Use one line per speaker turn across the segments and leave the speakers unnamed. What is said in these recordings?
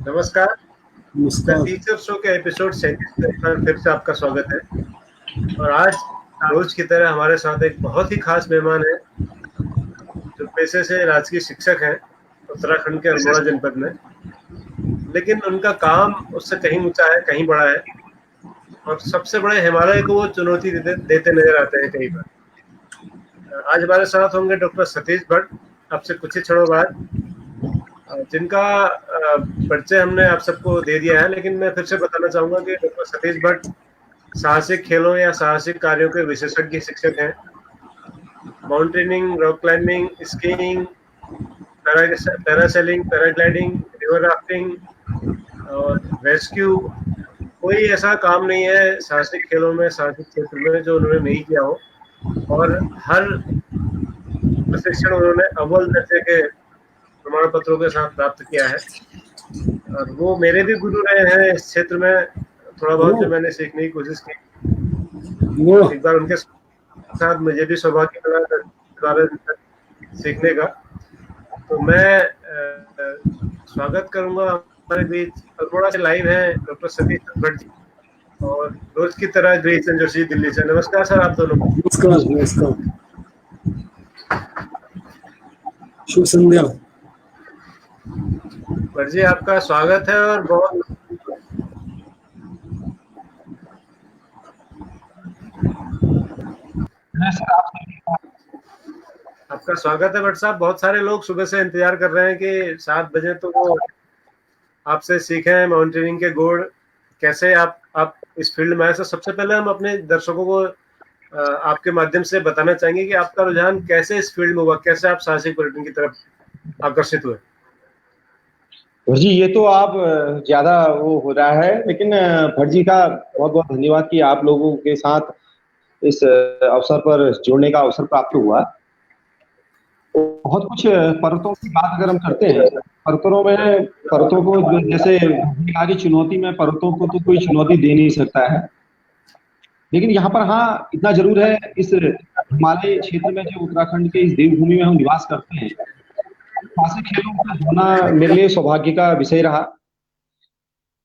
नमस्कार। द
नमस्कार।
Teacher show के एपिसोड 37 में एक बार फिर से आपका स्वागत है। और आज रोज की तरह हमारे साथ एक बहुत ही खास मेहमान है जो पेशे से राजकीय शिक्षक हैं उत्तराखंड के अल्मोड़ा जनपद में, लेकिन उनका काम उससे कहीं ऊंचा है, कहीं बड़ा है और सबसे बड़े हिमालय को वो चुनौती देते नजर आते हैं कई बार। आज हमारे साथ होंगे डॉक्टर सतीश भट्ट, आपसे कुछ ही क्षणों बाद, जिनका परिचय हमने आप सबको दे दिया है, लेकिन मैं फिर से बताना चाहूंगा कि डॉक्टर सतीश भट्ट साहसिक खेलों या साहसिक कार्यों के विशेषज्ञ शिक्षक हैं। Mountaineering, rock climbing, skiing, parasailing, paragliding, river rafting और रेस्क्यू, कोई ऐसा काम नहीं है साहसिक खेलों में, साहसिक क्षेत्र में जो उन्होंने नहीं किया हो। और हर प्रशिक्षण उन्होंने अव्वल दर्जे के प्रमाण पत्रों के साथ प्राप्त किया है। और वो मेरे भी गुरु रहे हैं इस क्षेत्र में। थोड़ा बहुत जो मैंने सीखने की कोशिश की, एक बार उनके साथ मुझे भी सौभाग्य मिला सीखने का। तो मैं स्वागत करूंगा, हमारे बीच अल्मोड़ा से लाइव हैं डॉक्टर सतीश भट्ट जी, और रोज की तरह ग्रेसन जोशी दिल्ली से। नमस्कार सर आप दोनों को।
नमस्कार। नमस्कार, शुभ संध्या।
भट्ट जी आपका स्वागत है और बहुत आपका स्वागत है भट्ट साहब। बहुत सारे लोग सुबह से इंतजार कर रहे हैं कि 7 बजे तो वो आपसे सीखें माउंटेनिंग के गुण, कैसे आप इस फील्ड में आए। सबसे पहले हम अपने दर्शकों को आपके माध्यम से बताना चाहेंगे कि आपका रुझान कैसे इस फील्ड में हुआ, कैसे आप साहसिक पर्यटन की तरफ आकर्षित हुए।
भट्ट जी, ये तो आप ज्यादा वो हो रहा है, लेकिन भट्ट जी का बहुत बहुत धन्यवाद कि आप लोगों के साथ इस अवसर पर जुड़ने का अवसर प्राप्त हुआ। बहुत कुछ पर्वतों की बात अगर हम करते हैं, पर्वतों को जैसे कहा कि चुनौती में पर्वतों को तो कोई चुनौती दे नहीं सकता है, लेकिन यहाँ पर हाँ इतना जरूर है, इस हिमालय क्षेत्र में जो उत्तराखंड के इस देवभूमि में हम निवास करते हैं, साहसिक खेलों का होना मेरे लिए सौभाग्य का विषय रहा।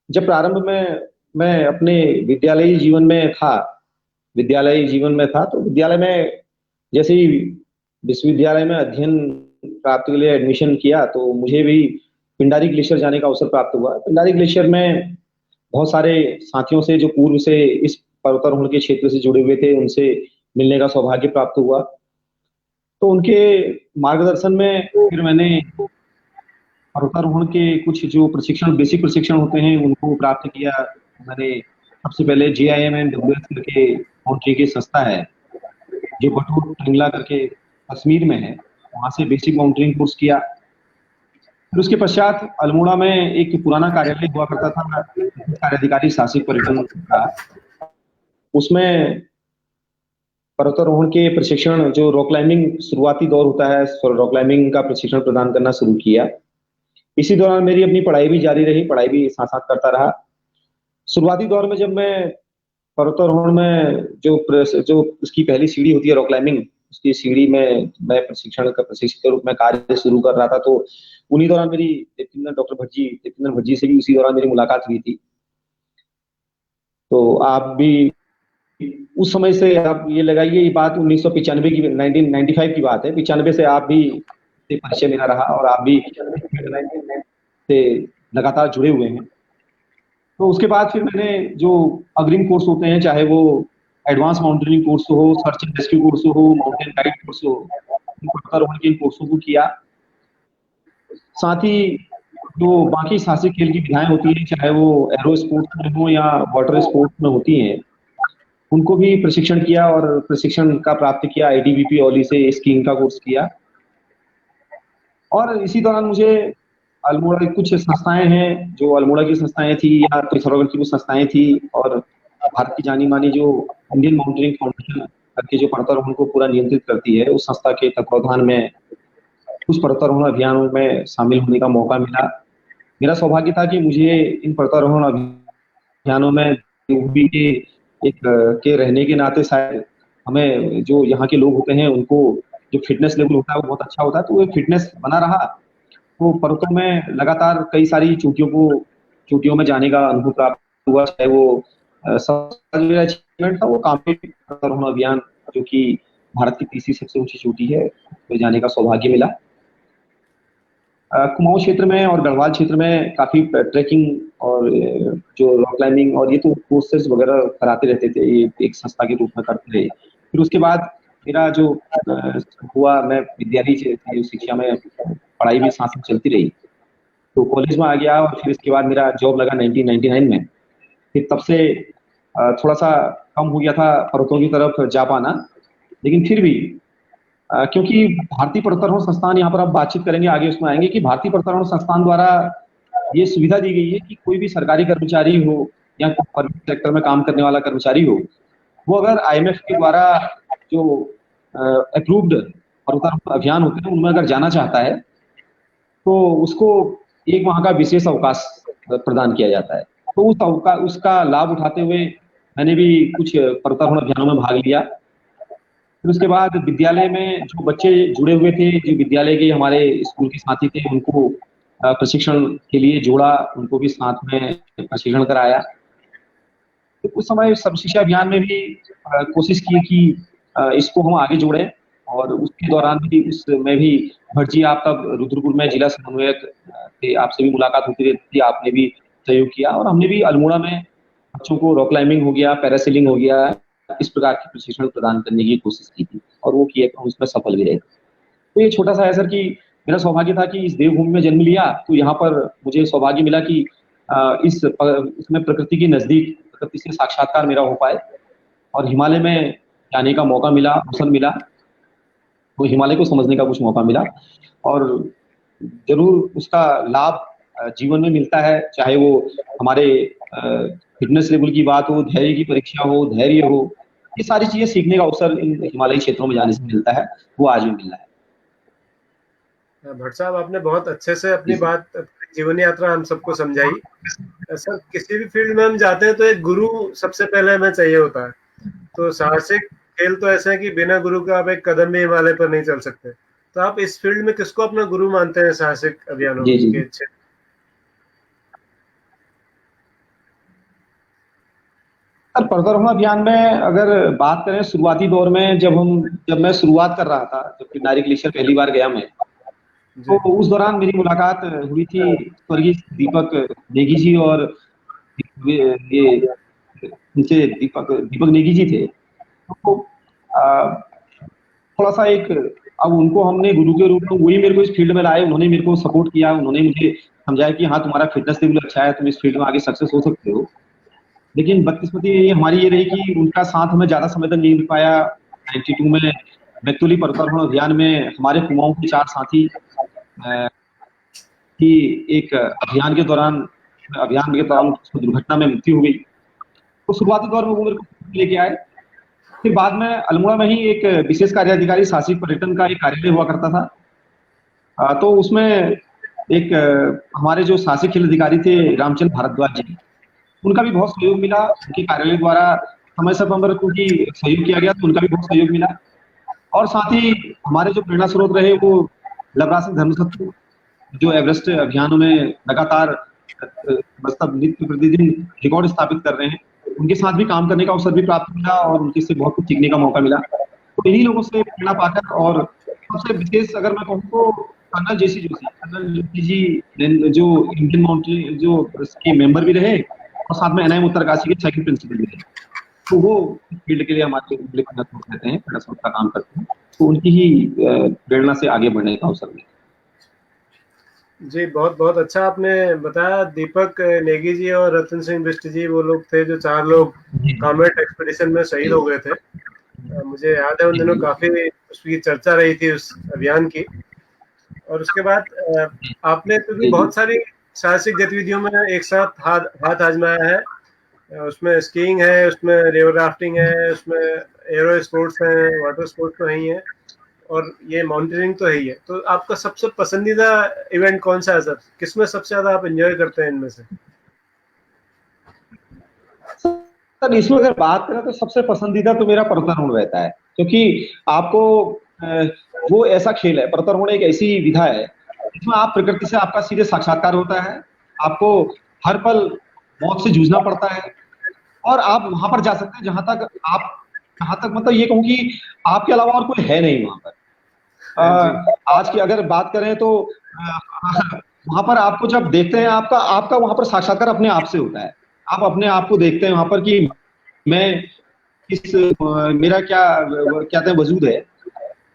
जब प्रारंभ में मैं अपने विद्यालयी जीवन में था तो विद्यालय में जैसे ही विश्वविद्यालय में अध्ययन प्राप्त के लिए एडमिशन किया तो मुझे भी पिंडारी ग्लेशियर जाने का अवसर प्राप्त हुआ। पिंडारी ग्लेशियर में बहुत सारे साथियों से जो पूर्व से इस पर्वतारोहण के क्षेत्र से जुड़े हुए थे उनसे मिलने का सौभाग्य प्राप्त हुआ। तो उनके मार्गदर्शन में फिर मैंने पर्वतारोहण के कुछ जो बेसिक प्रशिक्षण होते हैं उनको प्राप्त किया। मैंने सबसे पहले JIMMWS करके माउंटेनिंग की संस्था है जो बटूर टंगला करके कश्मीर में है, वहां से बेसिक माउंटेनिंग कोर्स किया। फिर उसके पश्चात अल्मोड़ा में एक पुराना कार्यालय हुआ करता था, कार्याधिकारी साहसिक पर्यटन का, उसमें पर्वतारोहण के प्रशिक्षण जो रॉक क्लाइंबिंग शुरुआती दौर होता है, रॉक क्लाइंबिंग का प्रशिक्षण प्रदान करना शुरू किया। इसी दौरान मेरी अपनी पढ़ाई भी जारी रही, पढ़ाई भी साथ साथ करता रहा। शुरुआती दौर में जब मैं पर्वतारोहण में जो उसकी पहली सीढ़ी होती है रॉक क्लाइंबिंग, उसकी सीढ़ी में मैं प्रशिक्षण के रूप में कार्य शुरू कर रहा था, तो उन्हीं दौरान मेरी डॉक्टर दीप्तिनंदन भट्ट जी से भी उसी दौरान मेरी मुलाकात हुई थी। तो आप भी उस समय से आप ये लगाइए, ये बात 1995 की 1995 की बात है, 95 से आप भी से परिचय मेरा रहा और आप भी से लगातार जुड़े हुए हैं। तो उसके बाद फिर मैंने जो अग्रिम कोर्स होते हैं, चाहे वो एडवांस माउंटेनिंग कोर्स हो, सर्च एंड रेस्क्यू कोर्स हो, माउंटेन गाइड कोर्स हो, पर्वतारोहण के कोर्सों को किया। साथ ही जो बाकी साहसिक खेल की विधाएं होती हैं, चाहे वो एरो स्पोर्ट्स में हो या वाटर स्पोर्ट्स में होती हैं, उनको भी प्रशिक्षण किया और प्रशिक्षण का प्राप्त किया। ITBP औली से स्कीइंग का कोर्स किया। और इसी दौरान मुझे अल्मोड़ा की कुछ संस्थाएं हैं, जो अल्मोड़ा की संस्थाएं थी या पिथौरागढ़ की कुछ संस्थाएं थी, और भारत की जानी मानी जो इंडियन माउंटेनिंग फाउंडेशन करके जो पर्वतारोहण को पूरा नियंत्रित करती है, उस संस्था के तत्वावधान में कुछ पर्वतारोहण अभियानों में शामिल होने का मौका मिला। मेरा सौभाग्य था कि मुझे इन पर्वतारोहण अभियानों में के रहने के नाते शायद हमें जो यहाँ के लोग होते हैं उनको जो फिटनेस लेवल होता है वो बहुत अच्छा होता है, तो वो फिटनेस बना रहा। तो पर्वतों में लगातार कई सारी चोटियों को चोटियों में जाने का अनुभव प्राप्त हुआ, चाहे वो सबसे जो अचीवमेंट था वो काफी पर्वतारोहण अभियान, जो कि भारत की तीसरी सबसे ऊंची चोटी है, तो जाने का सौभाग्य मिला। कुमाऊं क्षेत्र में और गढ़वाल क्षेत्र में काफी ट्रैकिंग और जो रॉक क्लाइंबिंग और ये तो कोर्सेज वगैरह कराते रहते थे, ये एक संस्था के रूप में करते रहे। फिर उसके बाद मेरा जो हुआ, मैं विद्यालय से शिक्षा में पढ़ाई भी साथ में चलती रही, तो कॉलेज में आ गया और फिर इसके बाद मेरा जॉब लगा 1999 में। फिर तब से थोड़ा सा कम हो गया था पर्वतों की तरफ जा पाना, लेकिन फिर भी क्योंकि भारतीय पर्वतारोहण संस्थान, यहाँ पर आप बातचीत करेंगे आगे, उसमें आएंगे कि भारतीय पर्वतारोहण संस्थान द्वारा ये सुविधा दी गई है कि कोई भी सरकारी कर्मचारी हो या प्राइवेट सेक्टर में काम करने वाला कर्मचारी हो, वो अगर IMF के द्वारा जो अप्रूव्ड पर्वतारोहण अभियान होते हैं उनमें अगर जाना चाहता है तो उसको 1 माह का विशेष अवकाश प्रदान किया जाता है। तो उसका लाभ उठाते हुए मैंने भी कुछ पर्वतारोहण अभियानों में भाग लिया। फिर उसके बाद विद्यालय में जो बच्चे जुड़े हुए थे, जो विद्यालय के हमारे स्कूल के साथी थे, उनको प्रशिक्षण के लिए जोड़ा, उनको भी साथ में प्रशिक्षण कराया। तो उस समय सब शिक्षा अभियान में भी कोशिश की कि इसको हम आगे जोड़ें, और उसके दौरान भी उसमें भी भट्ट जी, आप तब रुद्रपुर में जिला समन्वयक थे, आपसे भी मुलाकात होती रहती थी, आपने भी सहयोग किया, और हमने भी अल्मोड़ा में बच्चों को रॉक क्लाइंबिंग हो गया, पैरासेलिंग हो गया, इस प्रकार की प्रशिक्षण प्रदान करने की कोशिश की थी, और वो किए, हम उसमें सफल भी रहे। तो ये छोटा सा है सर कि मेरा सौभाग्य था कि इस देवभूमि में जन्म लिया, तो यहाँ पर मुझे सौभाग्य मिला कि इसमें प्रकृति की नजदीक, प्रकृति से साक्षात्कार मेरा हो पाए, और हिमालय में जाने का मौका मिला, अवसर मिला, तो हिमालय को समझने का कुछ मौका मिला, और जरूर उसका लाभ जीवन में मिलता है, चाहे वो हमारे फिटनेस लेवल की बात हो, धैर्य की परीक्षा हो, धैर्य हो, ये सारी चीजें सीखने का अवसर इन हिमालयी क्षेत्रों में जाने से मिलता है, वो आज भी मिल रहा है।
भट्ट साहब, आपने बहुत अच्छे से अपनी बात, अपनी जीवन यात्रा हम सबको समझाई। सर, किसी भी फील्ड में हम जाते हैं तो एक गुरु सबसे पहले हमें चाहिए होता है। तो साहसिक खेल तो ऐसे है कि बिना गुरु का आप एक कदम भी हिमालय पर नहीं चल सकते। तो आप इस फील्ड में किसको अपना गुरु मानते हैं साहसिक अभियानों के क्षेत्र?
सर, पर्वतारोहण अभियान में अगर बात करें शुरुआती दौर में, जब मैं शुरुआत कर रहा था, जब किनारी ग्लेशियर पहली बार गया मैं, तो उस दौरान मेरी मुलाकात हुई थी स्वर्गीय दीपक नेगी जी, और ये नीचे दीपक नेगी जी थे। तो थोड़ा सा अब उनको हमने गुरु के रूप में, वही मेरे को इस फील्ड में लाए, उन्होंने मेरे को सपोर्ट किया, उन्होंने मुझे समझाया कि हाँ, तुम्हारा फिटनेस लेवल अच्छा है, तुम इस फील्ड में आगे सक्सेस हो सकते हो। लेकिन बदकिस्मती हमारी ये रही कि उनका साथ हमें ज्यादा समय तक नहीं मिल पाया। 92 में बेतुली पर्वतारोहण अभियान में हमारे कुमाऊं के 4 साथी की एक अभियान के दौरान दुर्घटना में मृत्यु हो गई। तो शुरुआती दौर में वो मेरे को लेके आए। फिर बाद में अल्मोड़ा में ही एक विशेष कार्याधिकारी साहसिक पर्यटन का एक कार्यालय हुआ करता था, तो उसमें एक हमारे जो साहसिक खेल अधिकारी थे रामचंद्र भारद्वाज जी, उनका भी बहुत सहयोग मिला। उनके कार्यालय द्वारा समय समय पर क्योंकि सहयोग किया गया, तो उनका भी बहुत सहयोग मिला। और साथ ही हमारे जो प्रेरणा स्रोत रहे वो लवराज सिंह धर्मशत्रु, जो एवरेस्ट अभियानों में लगातार मतलब नित्य प्रतिदिन रिकॉर्ड स्थापित कर रहे हैं, उनके साथ भी काम करने का अवसर भी प्राप्त मिला, और उनके से बहुत कुछ सीखने का मौका मिला। तो इन्हीं लोगों से प्रेरणा पाकर, और सबसे विशेष अगर मैं कहूँ तो कर्नल जेसी जी, जो इंडियन माउंटेन जो के मेंबर भी रहे, और साथ में NIM उत्तरकाशी के सेकंड प्रिंसिपल भी रहे। तो वो फील्ड के लिए हमारे रहते हैं, का काम करते हैं, तो उनकी ही प्रेरणा से आगे बढ़ने का अवसर मिला।
जी, बहुत बहुत अच्छा आपने बताया। दीपक नेगी जी और रतन सिंह बिष्ट जी वो लोग थे जो 4 लोग कॉमेट एक्सपीडिशन में शहीद हो गए थे। मुझे याद है उन दिनों काफी उसकी चर्चा रही थी उस अभियान की। और उसके बाद आपने क्योंकि बहुत सारी साहसिक गतिविधियों में एक साथ हाथ आजमाया है, उसमें स्कीइंग है, उसमें रिवर राफ्टिंग है, उसमें एरो स्पोर्ट्स है, वाटर स्पोर्ट्स तो है ही है, और ये माउंटेनिंग तो है ही है। तो आपका सबसे पसंदीदा इवेंट कौन सा है सर? किसमें सबसे ज्यादा आप एंजॉय करते हैं इनमें से?
सर, इसमें अगर बात करें तो सबसे पसंदीदा तो मेरा पर्वतारोहण रहता है, क्योंकि आपको वो ऐसा खेल है, पर्वतारोहण एक ऐसी विधा है जिसमें आप प्रकृति से आपका सीधे साक्षात्कार होता है। आपको हर पल मौत से जूझना पड़ता है। और आप वहां पर जा सकते हैं जहां तक मतलब ये कहूँ कि आपके अलावा और कोई है नहीं वहां पर।
जी
आज की अगर बात करें तो वहां पर आपको जब देखते हैं, आपका आपका वहां पर साक्षात्कार अपने आप से होता है। आप अपने आप को देखते हैं वहां पर कि मैं मेरा क्या कहते हैं वजूद है।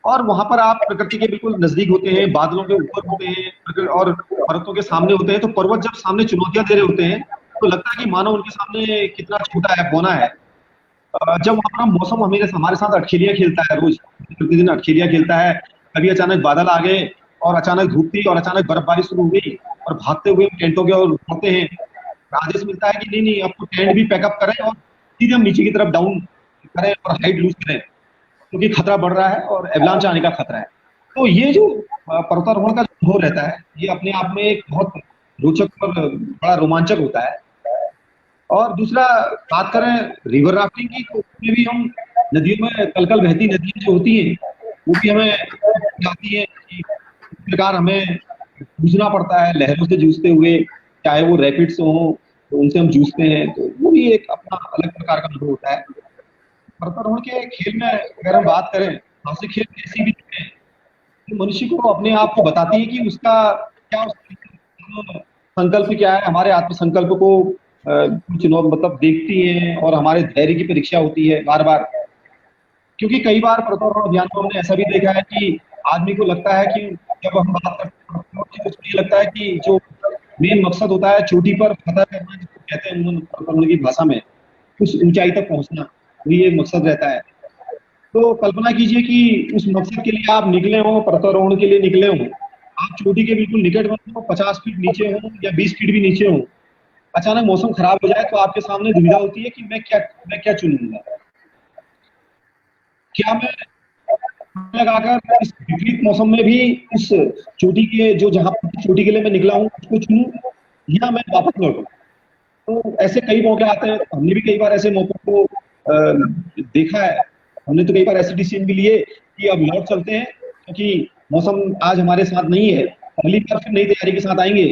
और वहां पर आप प्रकृति के बिल्कुल नजदीक होते हैं, बादलों के ऊपर होते हैं और पर्वतों के सामने होते हैं। तो पर्वत जब सामने चुनौतियां दे रहे होते हैं तो लगता है कि मानो उनके सामने कितना छोटा है, बौना है। जब वहां पर मौसम हमारे साथ अटखेलियां खेलता है, रोज प्रतिदिन अटखेलियां खेलता है। कभी अचानक बादल आ गए और अचानक धूप थी और अचानक बर्फबारी शुरू हो गई और भागते हुए हम टेंटों की ओर दौड़ते हैं। आदेश मिलता है कि नहीं नहीं, आपको टेंट भी पैकअप करें और सीधे हम नीचे की तरफ डाउन करें और हाइट लूज करें, क्योंकि खतरा बढ़ रहा है और एवलांच आने का खतरा है। तो ये जो पर्वतारोहण का जो अनुभव रहता है, ये अपने आप में एक बहुत रोचक और बड़ा रोमांचक होता है। और दूसरा, बात करें रिवर राफ्टिंग की, तो उसमें भी हम नदियों में कल-कल बहती नदियां जो होती हैं, वो भी हमें आती है कि किस प्रकार हमें जूझना पड़ता है लहरों से जूझते हुए, चाहे वो रैपिड्स हो, तो उनसे हम जूझते हैं। तो वो भी एक अपना अलग प्रकार का अनुभव होता है। पर्वतारोहण के खेल में अगर हम बात करें, साहसिक खेल में ऐसी भी चीजें हैं जो मनुष्य को अपने आप को बताती है कि उसका क्या, उसका संकल्प क्या है। हमारे आत्मसंकल्प को मतलब देखती हैं और हमारे धैर्य की परीक्षा होती है बार बार। क्योंकि कई बार पर्वतारोहण अभियान में हमने ऐसा भी देखा है कि आदमी को लगता है कि जब हम बात करते हैं तो उसको ये लगता है कि जो मेन मकसद होता है चोटी पर फतह करना, जिसको कहते हैं पर्वतारोहण की भाषा में, उस ऊंचाई तक पहुंचना, वही एक मकसद रहता है। तो कल्पना कीजिए कि उस मकसद के लिए आप निकले हों, पर्वतारोहण के लिए निकले हों, आप चोटी के बिल्कुल निकट में हो, 50 फीट नीचे हो या 20 फीट भी नीचे हो, अचानक मौसम खराब हो जाए तो आपके सामने दुविधा होती है कि मैं क्या चुनूंगा। क्या मैं लगाकर इस विपरीत मौसम में भी उस चोटी के जो जहां चोटी के लिए मैं निकला हूं उसको चुनूं, या मैं वापस लौटूं। तो ऐसे कई मौके आते हैं, हमने भी कई बार ऐसे मौकों को देखा है। हमने तो कई बार ऐसे डिसीजन भी लिए कि अब लौट चलते हैं, क्योंकि मौसम आज हमारे साथ नहीं है, अगली बार फिर नई तैयारी के साथ आएंगे,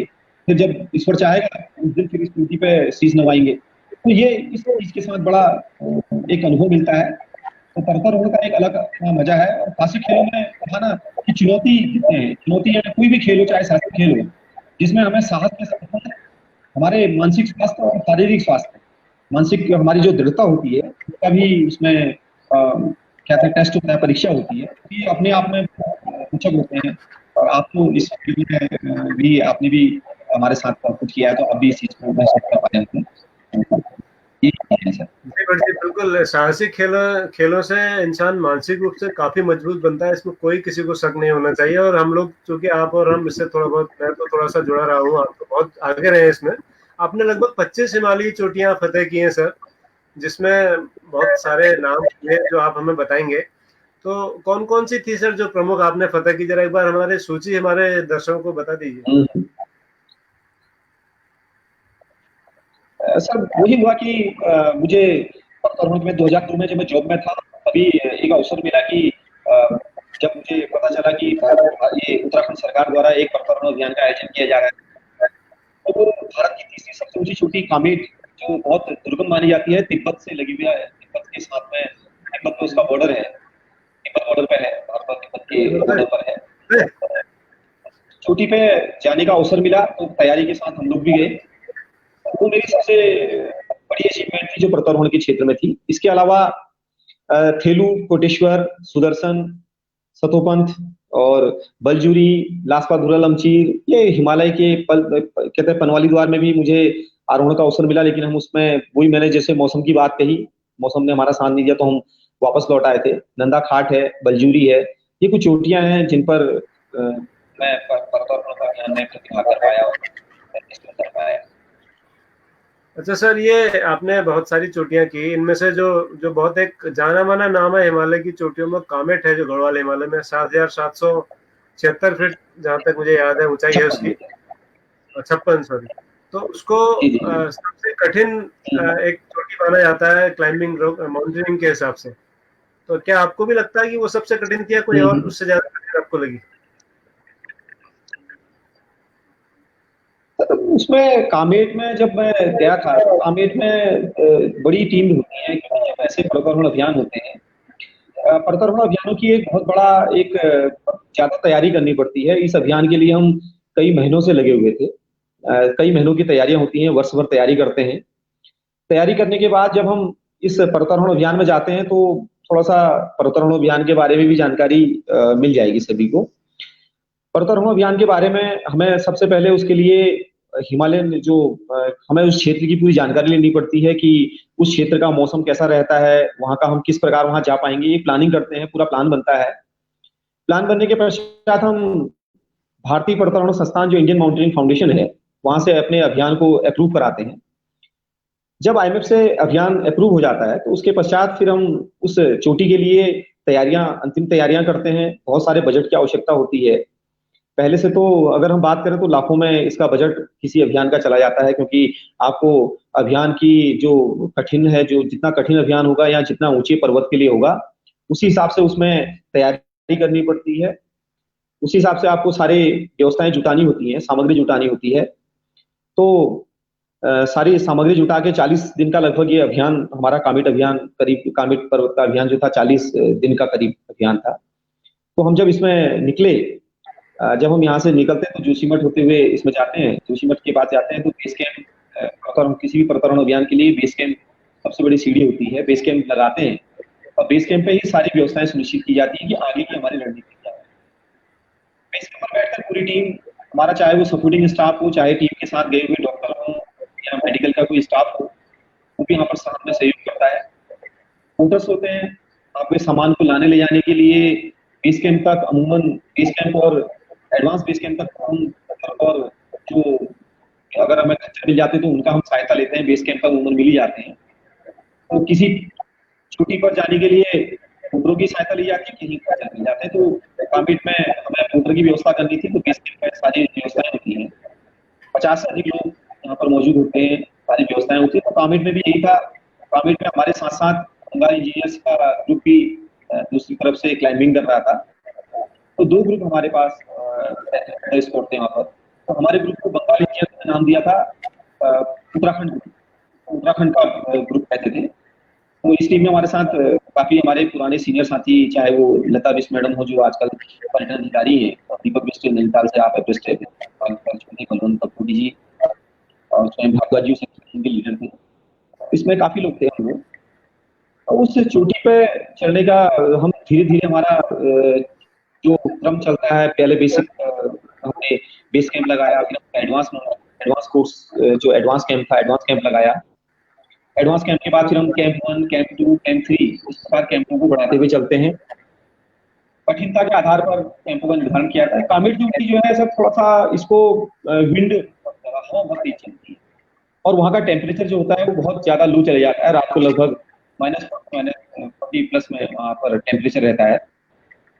फिर जब ईश्वर चाहेगा उस दिन फिर इस ड्यूटी पे शीश नवाएंगे। तो ये इस चीज के साथ बड़ा एक अनुभव मिलता है। तो पर्वतारोहण का एक अलग अपना मजा है। और साहसिक खेलों में कहा ना कि चुनौती कितने हैं, चुनौती है कोई भी खेल हो, चाहे साहसिक खेल हो, जिसमें हमें साहस के साथ हमारे मानसिक स्वास्थ्य और शारीरिक स्वास्थ्य, मानसिक हमारी जो दृढ़ता होती है उसका भी उसमें क्या था टेस्ट होता है, परीक्षा होती है। ये अपने आप में रोचक होते हैं। और आप तो इस फील्ड में भी आपने भी हमारे साथ कुछ किया है, तो आप भी इस चीज को महसूस कर पाए होंगे। ये है सर।
जी जी बिल्कुल, साहसिक खेलों से इंसान मानसिक रूप से काफी मजबूत बनता है, इसमें कोई किसी को शक नहीं होना चाहिए। और हम लोग, चूंकि आप और हम इससे थोड़ा बहुत, मैं तो थोड़ा सा जुड़ा रहा हूँ, आप तो बहुत आगे रहे इसमें। आपने लगभग 25 हिमालयी चोटियां फतेह की हैं सर, जिसमें बहुत सारे नाम हैं जो आप हमें बताएंगे। तो कौन कौन सी थी सर जो प्रमुख आपने फतेह की, जरा एक बार हमारे सूची हमारे दर्शकों को बता दीजिए।
सर वही हुआ कि मुझे पर्वतारोहण में 2002 में जब मैं जॉब में था, तभी एक अवसर मिला कि जब मुझे पता चला कि ये उत्तराखंड सरकार द्वारा एक पर्वतारोहण अभियान का आयोजन किया जा रहा है। तो वो भारत की तीसरी सबसे ऊंची चोटी कामेट, जो बहुत दुर्गम मानी जाती है, तिब्बत से लगी हुई है, तिब्बत के साथ में, तिब्बत में उसका बॉर्डर है, तिब्बत बॉर्डर पे है, भारत और तिब्बत के बॉर्डर पर है। चोटी पे जाने का अवसर मिला तो तैयारी के साथ हम लोग भी गए। वो मेरी सबसे बड़ी अचीवमेंट थी जो पर्वतारोहण के क्षेत्र में थी। इसके अलावा थेलू, कोटेश्वर, सुदर्शन, सतोपंथ और बलजूरी, लासपा धुरा लमचीर, ये हिमालय के कहते हैं पनवाली द्वार में भी मुझे आरोहण का अवसर मिला। लेकिन हम उसमें वही, मैंने जैसे मौसम की बात कही, मौसम ने हमारा साथ नहीं दिया तो हम वापस लौट आए थे। नंदा खाट है, बलजूरी है, ये कुछ चोटियां हैं जिन पर मैं पर्वतारोहण का अभियान में प्रतिभाग कर पाया और कर पाया।
अच्छा सर, ये आपने बहुत सारी चोटियां की, इनमें से जो जो बहुत एक जाना माना नाम है हिमालय की चोटियों में, कामेट है जो गढ़वाल हिमालय में 7,776 फीट जहां तक मुझे याद है ऊंचाई है उसकी, 56 सॉरी। तो उसको
जी जी
सबसे कठिन एक चोटी माना जाता है क्लाइंबिंग माउंटेनिंग के हिसाब से। तो क्या आपको भी लगता है कि वो सबसे कठिन थी या कोई और उससे ज्यादा कठिन आपको लगी?
उसमें कामेट में जब मैं गया था तो कामेट में बड़ी टीम होती है, क्योंकि जब ऐसे पर्वतारोहण अभियान होते हैं, पर्वतारोहण अभियानों की एक बहुत बड़ा एक ज्यादा तैयारी करनी पड़ती है। इस अभियान के लिए हम कई महीनों से लगे हुए थे। कई महीनों की तैयारियां होती हैं, वर्ष भर तैयारी करते हैं। तैयारी करने के बाद जब हम इस पर्वतारोहण अभियान में जाते हैं तो थोड़ा सा पर्वतारोहण अभियान के बारे में भी जानकारी मिल जाएगी सभी को। पर्वतारोहण अभियान के बारे में हमें सबसे पहले उसके लिए हिमालयन जो हमें उस क्षेत्र की पूरी जानकारी लेनी पड़ती है कि उस क्षेत्र का मौसम कैसा रहता है, वहां का हम किस प्रकार वहां जा पाएंगे, ये प्लानिंग करते हैं, पूरा प्लान बनता है। प्लान बनने के पश्चात हम भारतीय पर्वतारोहण संस्थान जो इंडियन माउंटेनिंग फाउंडेशन है, वहां से अपने अभियान को अप्रूव कराते हैं। जब आईएमएफ से अभियान अप्रूव हो जाता है तो उसके पश्चात फिर हम उस चोटी के लिए अंतिम तैयारियां करते हैं। बहुत सारे बजट की आवश्यकता होती है। पहले से तो अगर हम बात करें तो लाखों में इसका बजट किसी अभियान का चला जाता है, क्योंकि आपको अभियान की जो कठिन है, जो जितना कठिन अभियान होगा या जितना ऊंचे पर्वत के लिए होगा, उसी हिसाब से उसमें तैयारी करनी पड़ती है। उसी हिसाब से आपको सारी व्यवस्थाएं जुटानी होती हैं, सामग्री जुटानी होती है। तो सारी सामग्री जुटा के 40 दिन का लगभग ये अभियान, हमारा कामेट अभियान, करीब कामेट पर्वत का अभियान जो था 40 दिन का करीब अभियान था। तो हम जब इसमें निकले, जब हम यहाँ से निकलते हैं तो जोशीमठ होते हुए इसमें जाते हैं। जोशीमठ के बाद जाते हैं तो बेस कैंप, किसी भी पर्वतारोहण अभियान के लिए बेस कैंप सबसे बड़ी सीढ़ी होती है। बेस कैंप लगाते हैं और बेस कैंप पे ही सारी व्यवस्थाएं सुनिश्चित की जाती है कि आगे की हमारी रणनीति क्या है। बेस कैंप पर बैठकर पूरी टीम, हमारा चाहे वो सपोर्टिंग स्टाफ हो, चाहे टीम के साथ गए हुए डॉक्टर हो या मेडिकल का कोई स्टाफ हो, वो भी यहाँ पर साथ में सहयोग करता है। मोटर्स होते हैं आपके सामान को लाने ले जाने के लिए बेस कैंप तक। अमूमन बेस कैंप और एडवांस बेस कैंप तक हम, और जो अगर हमें खच्चर मिल जाते हैं तो उनका हम सहायता लेते हैं। बेस कैंप तक अमूमन मिल ही जाते हैं। तो किसी चोटी पर जाने के लिए मोटरों की सहायता ली जाती है, कहीं खच्चर मिल जाते हैं। तो कामेट में हमें मोटर की व्यवस्था करनी थी, तो बेस कैंप में सारी व्यवस्थाएं होती हैं। 50 से अधिक लोग यहाँ पर मौजूद होते हैं, सारी व्यवस्थाएं होती है। तो कामेट में भी यही था। कामेट में हमारे साथ साथ गंगा इंजीनियर्स का ग्रुप भी दूसरी तरफ से क्लाइंबिंग कर रहा था। तो दो ग्रुप हमारे पास स्पॉट थे वहां पर। तो हमारे ग्रुप को बंगाल इंजीनियर्स ने नाम दिया था उत्तराखंड का ग्रुप कहते थे। तो इस टीम में हमारे साथ काफी हमारे पुराने सीनियर साथी, चाहे वो लता बिस्ट मैडम हो जो आजकल पर्यटन अधिकारी है, और दीपक बिस्ट नैनीताल से आप एवरेस्ट बलवंत कपूरी जी और स्वयं भागवत जी के लीडर थे। इसमें काफी लोग थे हम लोग। और उस चोटी पे चढ़ने का हम धीरे धीरे हमारा जो क्रम चलता है, पहले बेसिक हमने बेस कैंप लगाया, फिर एडवांस कोर्स जो एडवांस कैंप था, एडवांस कैंप लगाया। एडवांस कैंप के बाद फिर हम कैंप 1, कैंप 2, कैंप 3 इस प्रकार कैंपों को बढ़ाते हुए चलते हैं। कठिनता के आधार पर कैंपों का निर्धारण किया जाता है। कामेट ड्यूटी जो है सब थोड़ा सा इसको विंड, हवा बहुत तेज चलती है और वहाँ का टेम्परेचर जो होता है वो बहुत ज्यादा लू चले जाता है। रात को लगभग -40+ में वहाँ पर टेम्परेचर रहता है।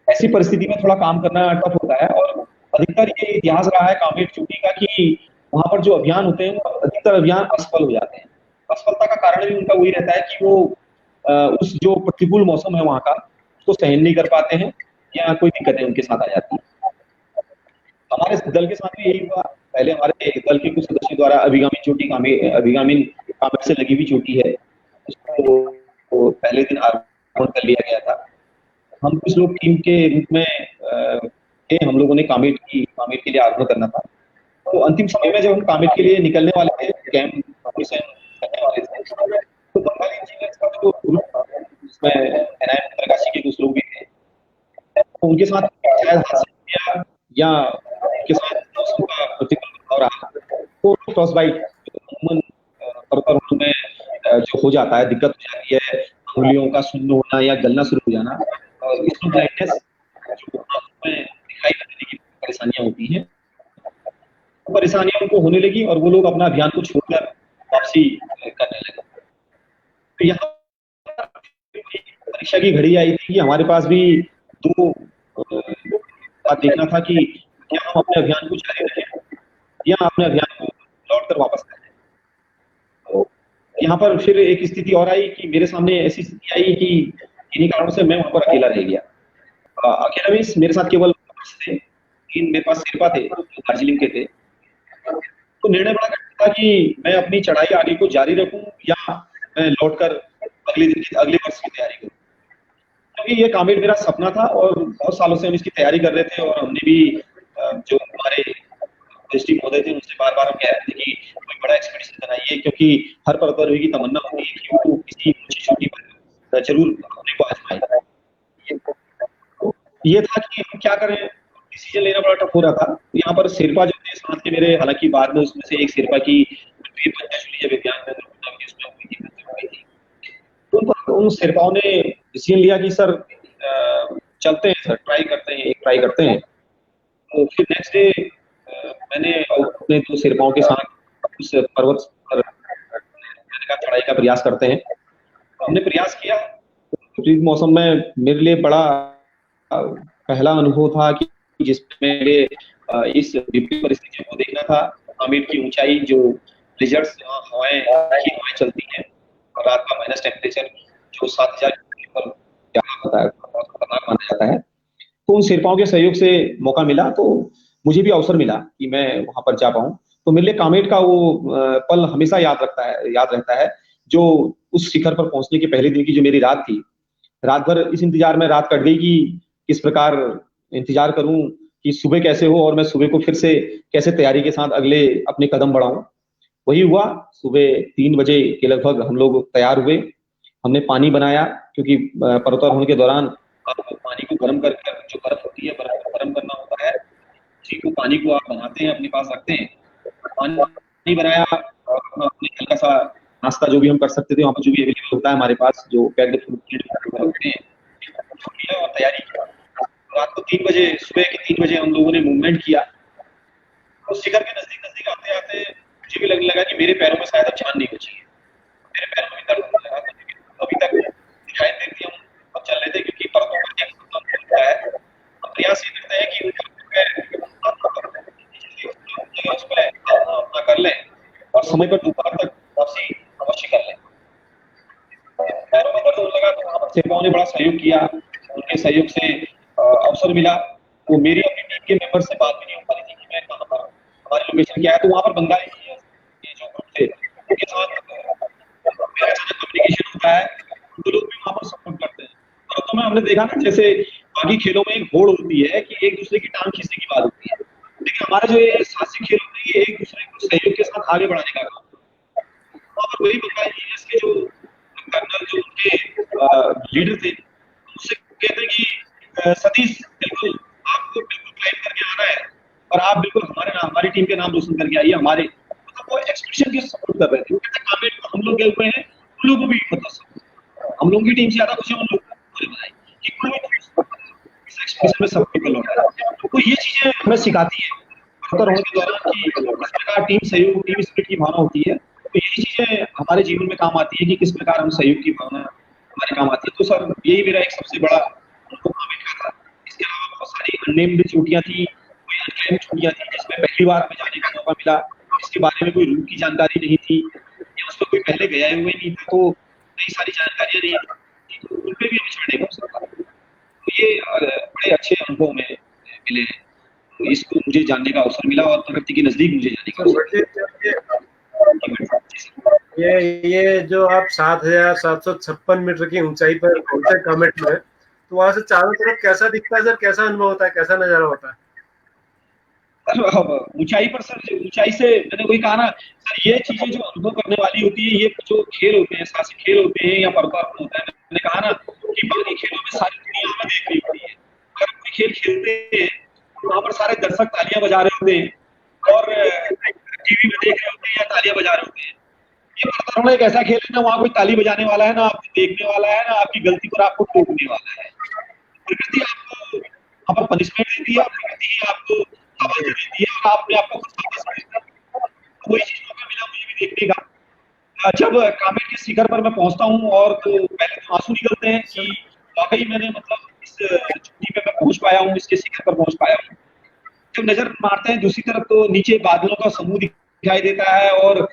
ऐसी परिस्थिति में थोड़ा काम करना टफ होता है। और अधिकतर ये इतिहास रहा है कामेट चोटी का कि वहां पर जो अभियान होते हैं वो अधिकतर अभियान असफल हो जाते हैं। असफलता का कारण भी उनका वही रहता है कि वो उस जो प्रतिकूल मौसम है वहां का, उसको सहन नहीं कर पाते हैं या कोई दिक्कतें उनके साथ आ जाती है। हमारे दल के साथ भी यही हुआ। पहले हमारे दल के कुछ सदस्यों द्वारा अभिगामिन कामेट से लगी हुई चोटी है, उसको पहले दिन आरोहण कर लिया गया था। हम कुछ लोग टीम के रूप में हम लोगों ने कामेट के लिए आरोहण करना था। तो अंतिम समय में जब हम कामेट के लिए निकलने वाले थे, कैंप करने वाले थे, तो बंगाली इंजीनियर्स का जो ग्रुप था उसमें एनआईएम उत्तरकाशी के कुछ लोग भी थे। तो उनके साथ शायद हादसा या उनके साथ मौसम का प्रतिकूल प्रभाव रहा, तो क्रॉस बाइट अमूमन पर्वतारोहण में जो हो जाता है, दिक्कत हो जाती है, उंगलियों का सुन्न होना या गलना शुरू हो जाना, और इसमें ब्लाइंडनेस जो आंखों में दिखाई देने की परेशानियां होती हैं, परेशानियां उनको होने लगी और वो लोग अपना अभियान को छोड़कर वापसी करने लगे। तो यहाँ परीक्षा की घड़ी आई थी कि हमारे पास भी दो बात देखना था कि क्या हम अपने अभियान को जारी रखें या अपने अभियान को लौट कर वापस करें। तो यहाँ पर फिर एक स्थिति और आई कि मेरे सामने ऐसी स्थिति आई कि इन्हीं कारणों से मैं वहां पर अकेला रह गया। अकेला मीन्स मेरे साथ केवल थे, 3 मेरे पास शेरपा थे जो दार्जिलिंग के थे। तो निर्णय बड़ा कठिन था कि मैं अपनी चढ़ाई आगे को जारी रखूं या मैं लौटकर अगले वर्ष की तैयारी करूं, क्योंकि ये कामेट मेरा सपना था और बहुत सालों से हम इसकी तैयारी कर रहे थे। और हमने भी जो हमारे डिस्ट्रिक्ट महोदय थे उनसे बार बार हम कह रहे थे कि कोई बड़ा एक्सपीडिशन बनाइए, क्योंकि हर पर्वतारोही की तमन्ना होती है कि वो किसी ऊंची चोटी पर जरूर अपने को आजमाए। ये था कि हम क्या करें, डिसीजन लेना बड़ा टफ हो रहा था। यहाँ पर शेरपा जो थे साथ के मेरे, हालांकि बाद में उसमें से एक शेरपा की पंचाशुली जब विज्ञान में उसमें हुई थी, हुई थी, तो उन शेरपाओं ने डिसीजन लिया कि सर चलते हैं सर, ट्राई करते हैं, एक ट्राई करते हैं। तो फिर नेक्स्ट डे मैंने अपने 2 शेरपाओं के साथ उस पर्वत पर मैंने कहा चढ़ाई का प्रयास करते हैं। हमने प्रयास किया। विपरीत मौसम में मेरे लिए बड़ा पहला अनुभव था कि जिसमें मेरे इस विपरीत परिस्थितियों को देखना था। कामेट की ऊंचाई, जो रिजल्ट्स, हवाएं चलती हैं और रात का माइनस टेम्परेचर जो 7000 पर होता है, बहुत खतरनाक माना जाता है। तो उन शेरपाओं के सहयोग से मौका मिला, तो मुझे भी अवसर मिला कि मैं वहां पर जा पाऊं। तो मेरे लिए कामेट का वो पल हमेशा याद रहता है, जो उस शिखर पर पहुंचने के पहले दिन की जो मेरी रात थी। रात भर इस इंतजार में रात कट गई कि किस प्रकार इंतजार करूं कि सुबह कैसे हो और मैं सुबह को फिर से कैसे तैयारी के साथ अगले अपने कदम बढ़ाऊं। वही हुआ। सुबह 3 बजे के लगभग हम लोग तैयार हुए। हमने पानी बनाया, क्योंकि पर्वतारोहण के दौरान आपको पानी को गर्म कर, जो बर्फ होती है बर्फ को गर्म करना होता है। उसी को पानी को आप बनाते हैं, अपने पास रखते हैं। पानी बनाया और अपने हल्का सा नाश्ता जो भी हम कर सकते थे वहाँ पर, जो भी अवेलेबल होता है हमारे पास, जो पैक्ड फूड रखते हैं, और तैयारी की। रात को 3 बजे, सुबह के 3 बजे हम लोगों ने मूवमेंट किया। उस शिखर के नजदीक आते आते मुझे भी लगने लगा कि मेरे पैरों में शायद अब जान नहीं बची है। मेरे पैरों में दर्द होने लगा। अभी तक दिखाई देती हम चल रहे थे, क्योंकि पर्वतों का क्या होता है, हम प्रयास ये करते हैं कि अपना कर लें और समय पर दोपहर तक वापसी अवश्य कर लें। पैरों में दर्द होने लगा तो वहाँ पर शेरपाओं ने बड़ा सहयोग किया। उनके सहयोग से अवसर मिला। वो मेरी अपनी टीम के मेंबर से बात भी नहीं हो पा रही थी कि मैं कहाँ पर, हमारी लोकेशन क्या है। तो वहाँ पर बंगाली जो ग्रुप थे उनके साथ मेरा अचानक कम्युनिकेशन होता है। तो लोग भी वहाँ पर सपोर्ट करते हैं। तो में हमने देखा ना, जैसे बाकी खेलों में एक होड़ होती है कि एक दूसरे की टांग खींचने की बात होती है, लेकिन हमारा जो ये साहसिक खेल होते हैं ये एक दूसरे को सहयोग के साथ आगे बढ़ाने का काम है। वहाँ पर वही बंगाली के जो कर्नल, जो उनके लीडर थे, उससे कहते हैं कि सतीश बिल्कुल आपको बिल्कुल क्लाइम करके आना है और आप बिल्कुल हमारी टीम के नाम रोशन करके आइए। हमारे मतलब वो एक्सपेक्टेशन के सपोर्ट कर रहे थे। वो कहते हैं कामेट को हम लोग गए हुए हैं, उन लोगों को भी मतलब हम लोगों की टीम से ज्यादा खुशी उन लोगों को बनाई कि कोई इस एक्सपेक्टेशन में सब पीपल लौटा है। तो ये चीजें हमें सिखाती है पर्वतारोहण के दौरान कि किस प्रकार टीम सहयोग, टीम स्पिरिट की भावना होती है। तो यही चीजें हमारे जीवन में काम आती है कि किस प्रकार हम सहयोग की भावना हमारे काम आती है। तो सर यही मेरा एक सबसे बड़ा अनुभव कामेट का था। इसके अलावा बहुत सारी अननेम्ड चोटियां थी, कोई अनक्लेम्ड चोटियां थी जिसमें पहली बार हमें जाने का मौका मिला। इसके बारे में कोई रूट की जानकारी नहीं थी या उस पर कोई पहले गया हुए नहीं था, तो कई सारी जानकारियां नहीं थी, तो उन पर भी हमें चढ़ने का अवसर था। तो ये बड़े अच्छे अनुभव में मिले। तो इसको मुझे जानने का अवसर मिला और प्रकृति के नजदीक मुझे जाने का अवसर।
ये जो आप 7,756 मीटर की ऊंचाई पर पहुंचे कामेट में, तो वहां से चारों तरफ कैसा दिखता है सर? कैसा अनुभव होता है, कैसा नजारा होता है?
ऊंचाई पर सर, ऊंचाई से मैंने वही कहा ना सर, ये चीजें जो अनुभव करने वाली होती है, ये जो खेल होते हैं, साहसिक खेल होते हैं या पर्वतारोहण होता है, मैंने कहा ना कि बाकी खेलों में सारी दुनिया हमें देख रही होती है। अगर कोई खेल खेलते हैं तो वहां पर सारे दर्शक तालियां बजा रहे होते हैं और टीवी में देख रहे होते हैं या तालियां बजा रहे होते हैं। ये पर्वतारोहण एक ऐसा खेल है ना, वहां कोई ताली बजाने वाला है ना आपको देखने वाला है, ना आपकी गलती पर आपको टोकने वाला है। प्रकृति आपको वहां पर पनिशमेंट देती है, प्रकृति आपको देती है और आपने आपको खुद वापस मिलता है। तो वही चीज मौका मिला मुझे भी देखने का। जब कामेट के शिखर पर मैं पहुंचता हूँ और तो पहले तो आंसू निकलते हैं कि वाकई मैंने मतलब इस चोटी पे मैं पहुंच पाया हूँ, इसके शिखर पर पहुंच पाया हूँ। जब नजर मारते हैं दूसरी तरफ तो नीचे बादलों का समूह दिखाई देता है और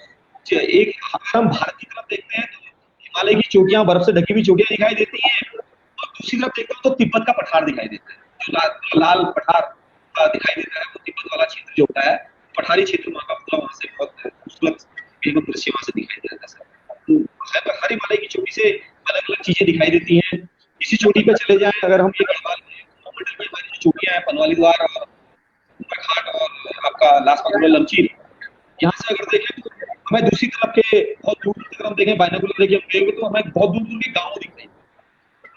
एक, अगर हम भारत की तरफ देखते हैं तो हिमालय की चोटियां, बर्फ से ढकी हुई चोटियां दिखाई देती हैं और दूसरी तरफ देखते हैं तो तिब्बत का पठार दिखाई देता है। जो लाल पठार दिखाई देता है वो तिब्बत वाला क्षेत्र जो होता है, पठारी क्षेत्र वहाँ का, मतलब वहाँ से बहुत खूबसूरत बेहद दृश्य वहाँ से दिखाई दे रहा था सर। तो हर हिमालय की चोटी से अलग अलग चीजें दिखाई देती हैं। इसी चोटी पे चले जाएं अगर हम, ये गढ़वाल में 9 मीटर की हमारी जो चोटियां हैं, पनवाली द्वार और घाट और आपका लासपत लमचीर, यहाँ से अगर देखें तो हमें दूसरी तरफ के बहुत दूर अगर हम देखें, बाइनोकुलर देखिए हम देखेंगे तो हमें बहुत दूर दूर के गाँव दिख रहे हैं,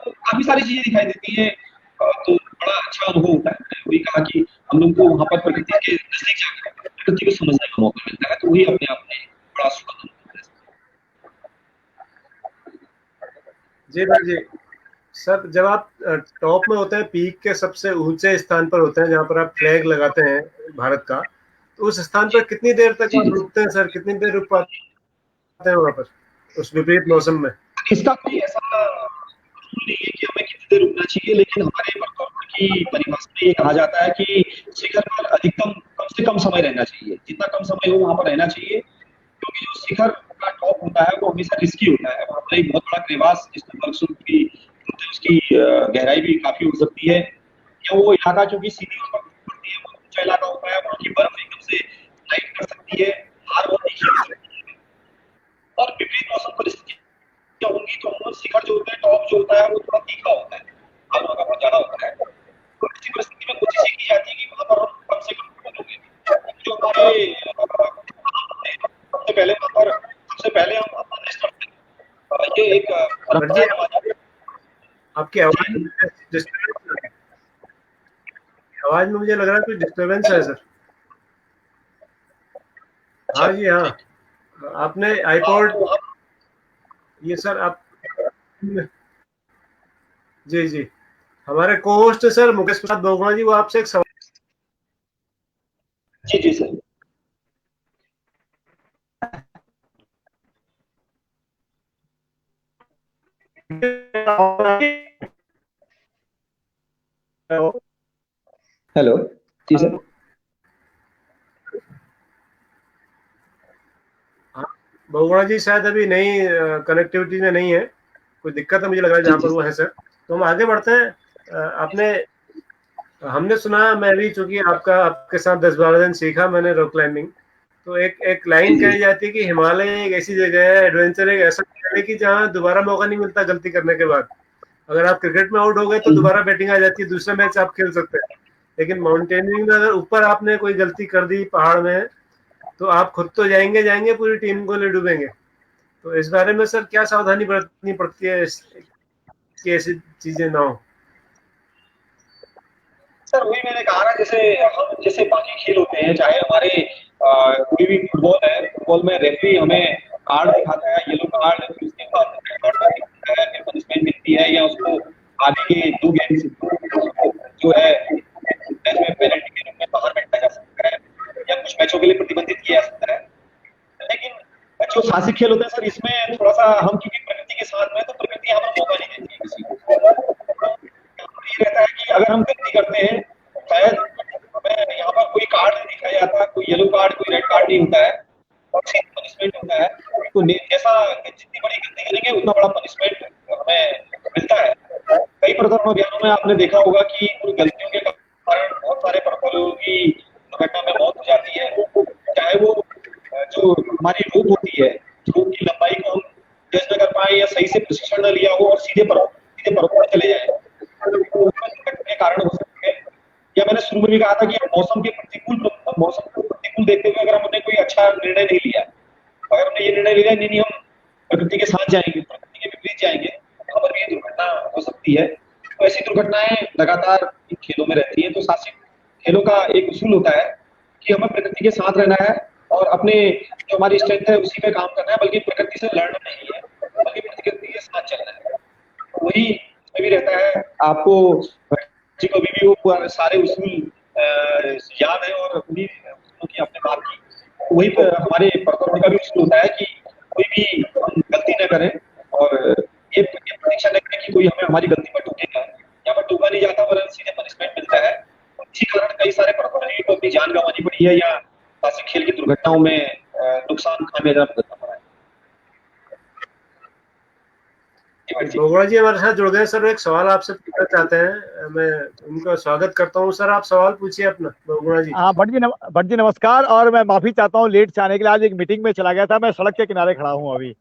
तो काफी सारी चीजें दिखाई देती हैं। तो बड़ा अच्छा अनुभव होता है। मैंने वही कहा कि हम लोग को वहाँ पर प्रकृति के नजदीक जाकर प्रकृति को समझने का मौका मिलता है, तो वही अपने आप में बड़ा सुखद अनुभव है।
जी भाई जी। सर जब आप टॉप में होते हैं, पीक के सबसे ऊंचे स्थान पर होते हैं जहाँ पर आप फ्लैग लगाते हैं भारत का, तो उस स्थान पर कितनी देर तक आप रुकते हैं सर? कितनी देर रुक पाते हैं वहाँ पर उस विपरीत मौसम में?
इसका कोई ऐसा रूल नहीं है कि हमें कितनी देर रुकना चाहिए, लेकिन हमारे वर्कआउट की परिभाषा में ये कहा जाता है कि शिखर पर अधिकतम कम से कम समय रहना चाहिए, जितना कम समय हो वहाँ पर रहना चाहिए, क्योंकि जो शिखर का टॉप होता है वो हमेशा रिस्की होता है। वहाँ पर एक बहुत बड़ा क्रेवास जिसमें बर्फसुल्क की उसकी गहराई भी काफी हो सकती है, या वो इलाका चूंकि सीढ़ियों पर पड़ती है, वो ऊंचा इलाका होता है, वहाँ की बर्फ एकदम से स्लाइड कर सकती है, हार बहुत तीखी हो सकती है, और विपरीत मौसम परिस्थितियां होंगी तो अमूमन शिखर जो होता है, टॉप जो होता है, वो थोड़ा तीखा होता है, हार वहाँ का बहुत ज्यादा होता है। तो ऐसी परिस्थिति में कोशिश ये की जाती है कि वहाँ पर हम कम से कम लोगे, जो हमारे सबसे पहले वहाँ पर सबसे पहले हम अपना रेस्ट करते हैं। ये एक परंपरा है हमारी।
आपकी आवाज में मुझे लग रहा है कुछ डिस्टर्बेंस है सर। हाँ जी हाँ, आपने आईपॉड, ये सर आप, जी जी, हमारे को होस्ट सर मुकेश प्रसाद बोगमा जी, वो आपसे एक सवाल।
जी जी सर। हेलो जी सर।
बोगमा जी शायद अभी नई कनेक्टिविटी में नहीं है, कुछ दिक्कत है मुझे लग रहा है जहाँ पर वो है सर। तो हम आगे बढ़ते हैं। आपने, हमने सुना, मैं भी चूंकि आपके साथ 10-12 दिन सीखा मैंने रॉक क्लाइंबिंग, तो एक लाइन कही जाती है कि हिमालय एक ऐसी जगह है, एडवेंचर एक ऐसा जगह है कि जहाँ दोबारा मौका नहीं मिलता गलती करने के बाद। अगर आप क्रिकेट में आउट हो गए तो दोबारा बैटिंग आ जाती है, दूसरा मैच आप खेल सकते हैं, लेकिन माउंटेनियरिंग में अगर ऊपर आपने कोई गलती कर दी पहाड़ में, तो आप खुद तो जाएंगे जाएंगे, पूरी टीम को ले डूबेंगे। तो इस बारे में सर क्या सावधानी बरतनी पड़ती है कि ऐसी चीजें ना हो?
सर वही मैंने कहा ना, जैसे हम जैसे बाकी खेल होते हैं, चाहे हमारे कोई भी फुटबॉल है, फुटबॉल में रेफरी हमें कार्ड दिखाता है, येलो कार्ड, फिर उसके बाद रेड कार्ड दिखाता है, फिर पनिशमेंट मिलती है, या उसको आगे के 2 गेम जो है मैच में पेनल्टी के रूप में बाहर बैठा जा सकता है, या कुछ मैचों के लिए प्रतिबंधित किया जा सकता है। लेकिन जो साहसिक खेल होते हैं सर, इसमें थोड़ा सा हम क्योंकि प्रकृति के साथ में, तो प्रकृति यहाँ पर मौका नहीं देती है किसी को। ये रहता है कि अगर हम गलती करते हैं, शायद हमें यहाँ पर कोई कार्ड नहीं दिखाया जाता, कोई येलो कार्ड, कोई रेड कार्ड नहीं होता है, और सीधी पनिशमेंट होता है। तो जैसा जितनी बड़ी गलती करेंगे उतना बड़ा पनिशमेंट हमें मिलता है। कई प्रथम अभियानों में आपने देखा होगा कि उन गलतियों के कारण बहुत सारे प्रतियोगियों की दुर्घटना में मौत हो जाती है, चाहे वो जो हमारी रोप होती है, रोप की लंबाई को हम जज न कर पाए, या सही से प्रशिक्षण न लिया हो और सीधे पर्वत पर चले जाए, तो के कारण हो सकते हैं। या मैंने शुरू में भी कहा था कि मौसम को प्रतिकूल देखते हुए अगर हमने कोई अच्छा निर्णय नहीं लिया, अगर हमने ये निर्णय लिया नहीं हम प्रकृति के साथ जाएंगे, प्रकृति के विपरीत जाएंगे, वहां पर भी ये दुर्घटना हो सकती है। तो ऐसी दुर्घटनाएं लगातार इन खेलों में रहती है। तो साहसिक खेलों का एक उसूल होता है कि हमें प्रकृति के साथ रहना है, और अपने जो हमारी स्ट्रेंथ है उसी पे काम करना है, बल्कि प्रकृति से लड़ना नहीं है, बल्कि प्रकृति के साथ चलना है। वही भी रहता है। आपको जी कभी भी वो सारे उसूल याद है, और उन्हीं उसूलों की आपने बात की, वही हमारे परतों का भी उसूल होता है कि कोई भी हम गलती न करें, और ये प्रतीक्षा न करें कि कोई हमें हमारी गलती पर टोकेगा। यहाँ पर टोका नहीं जाता, वरन सीधे पनिशमेंट मिलता है। इसी कारण कई सारे प्रतियोगी को अपनी जान गंवानी पड़ी है, या साहसिक खेल की दुर्घटनाओं में नुकसान खामियाजा भुगतना पड़ा है।
बोगड़ा जी हमारे साथ जुड़ गए। सर एक सवाल आपसे पूछना चाहते हैं, मैं उनका स्वागत करता हूँ। सर आप सवाल पूछिए अपना, बोगड़ा जी।
हाँ भट्ट जी नमस्कार। और मैं माफी चाहता हूँ लेट से आने के लिए। आज एक मीटिंग में चला गया था, मैं सड़क के किनारे खड़ा हूँ अभी।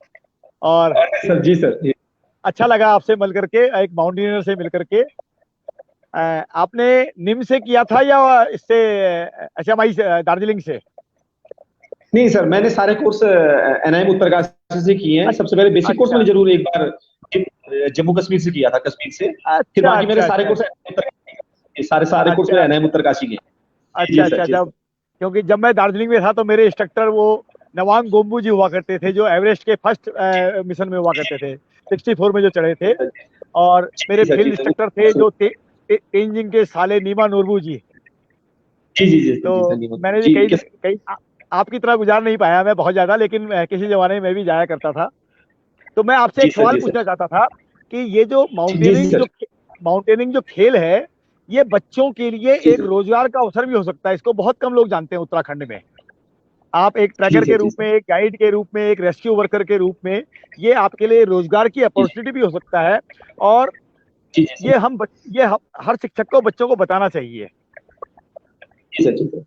और
सर जी सर जी।
अच्छा लगा आपसे मिल करके, एक माउंटेनियर से मिल करके। आपने निम से किया था या इससे एचएमआई से, दार्जिलिंग से?
नहीं सर, मैंने सारे कोर्स एनआईएम उत्तरकाशी से किए हैं। सबसे पहले बेसिक कोर्स
अच्छा
मैंने जरूर एक बार जम्मू कश्मीर से किया था, कश्मीर से। फिर
अच्छा
बाकी मेरे
अच्छा
सारे
अच्छा
कोर्स सारे कोर्स
अच्छा
मेरे एनआईएम उत्तरकाशी के। जी
अच्छा
सर,
अच्छा
जी
अच्छा।
सर।
क्योंकि जब मैं दार्जिलिंग में था तो मेरे इंस्ट्रक्टर वो नवांग गोम्बू जी हुआ करते थे, जो एवरेस्ट के फर्स्ट मिशन में हुआ करते थे, 64 में जो चढ़े थे। और मेरे
जी सर, जी
फील्ड
सर।
इंस्ट्रक्टर थे जो तेंजिंग के साले नीमा नोरबू जी।
जी जी जी जी सर,
तो मैंने भी
जी
कई
किस।
कई आपकी तरह गुजार नहीं पाया मैं बहुत ज्यादा, लेकिन किसी जमाने में मैं भी जाया करता था। तो मैं आपसे
जी
एक
सर,
सवाल
जी सर।
पूछना चाहता था कि ये जो
जी जी सर।
माउंटेनिंग जो खेल है, ये बच्चों के लिए
जी
एक
सर,
रोजगार का अवसर भी हो सकता है। इसको बहुत कम लोग जानते हैं उत्तराखंड में। आप एक
जी
ट्रैकर
सर,
के
जी
रूप में,
सर।
एक गाइड के रूप में, एक रेस्क्यू वर्कर के रूप में, ये आपके लिए रोजगार की
जी
अपॉर्चुनिटी भी हो सकता है। और
जी जी सर।
हर शिक्षक को बच्चों को बताना चाहिए,
जी सर, जी सर।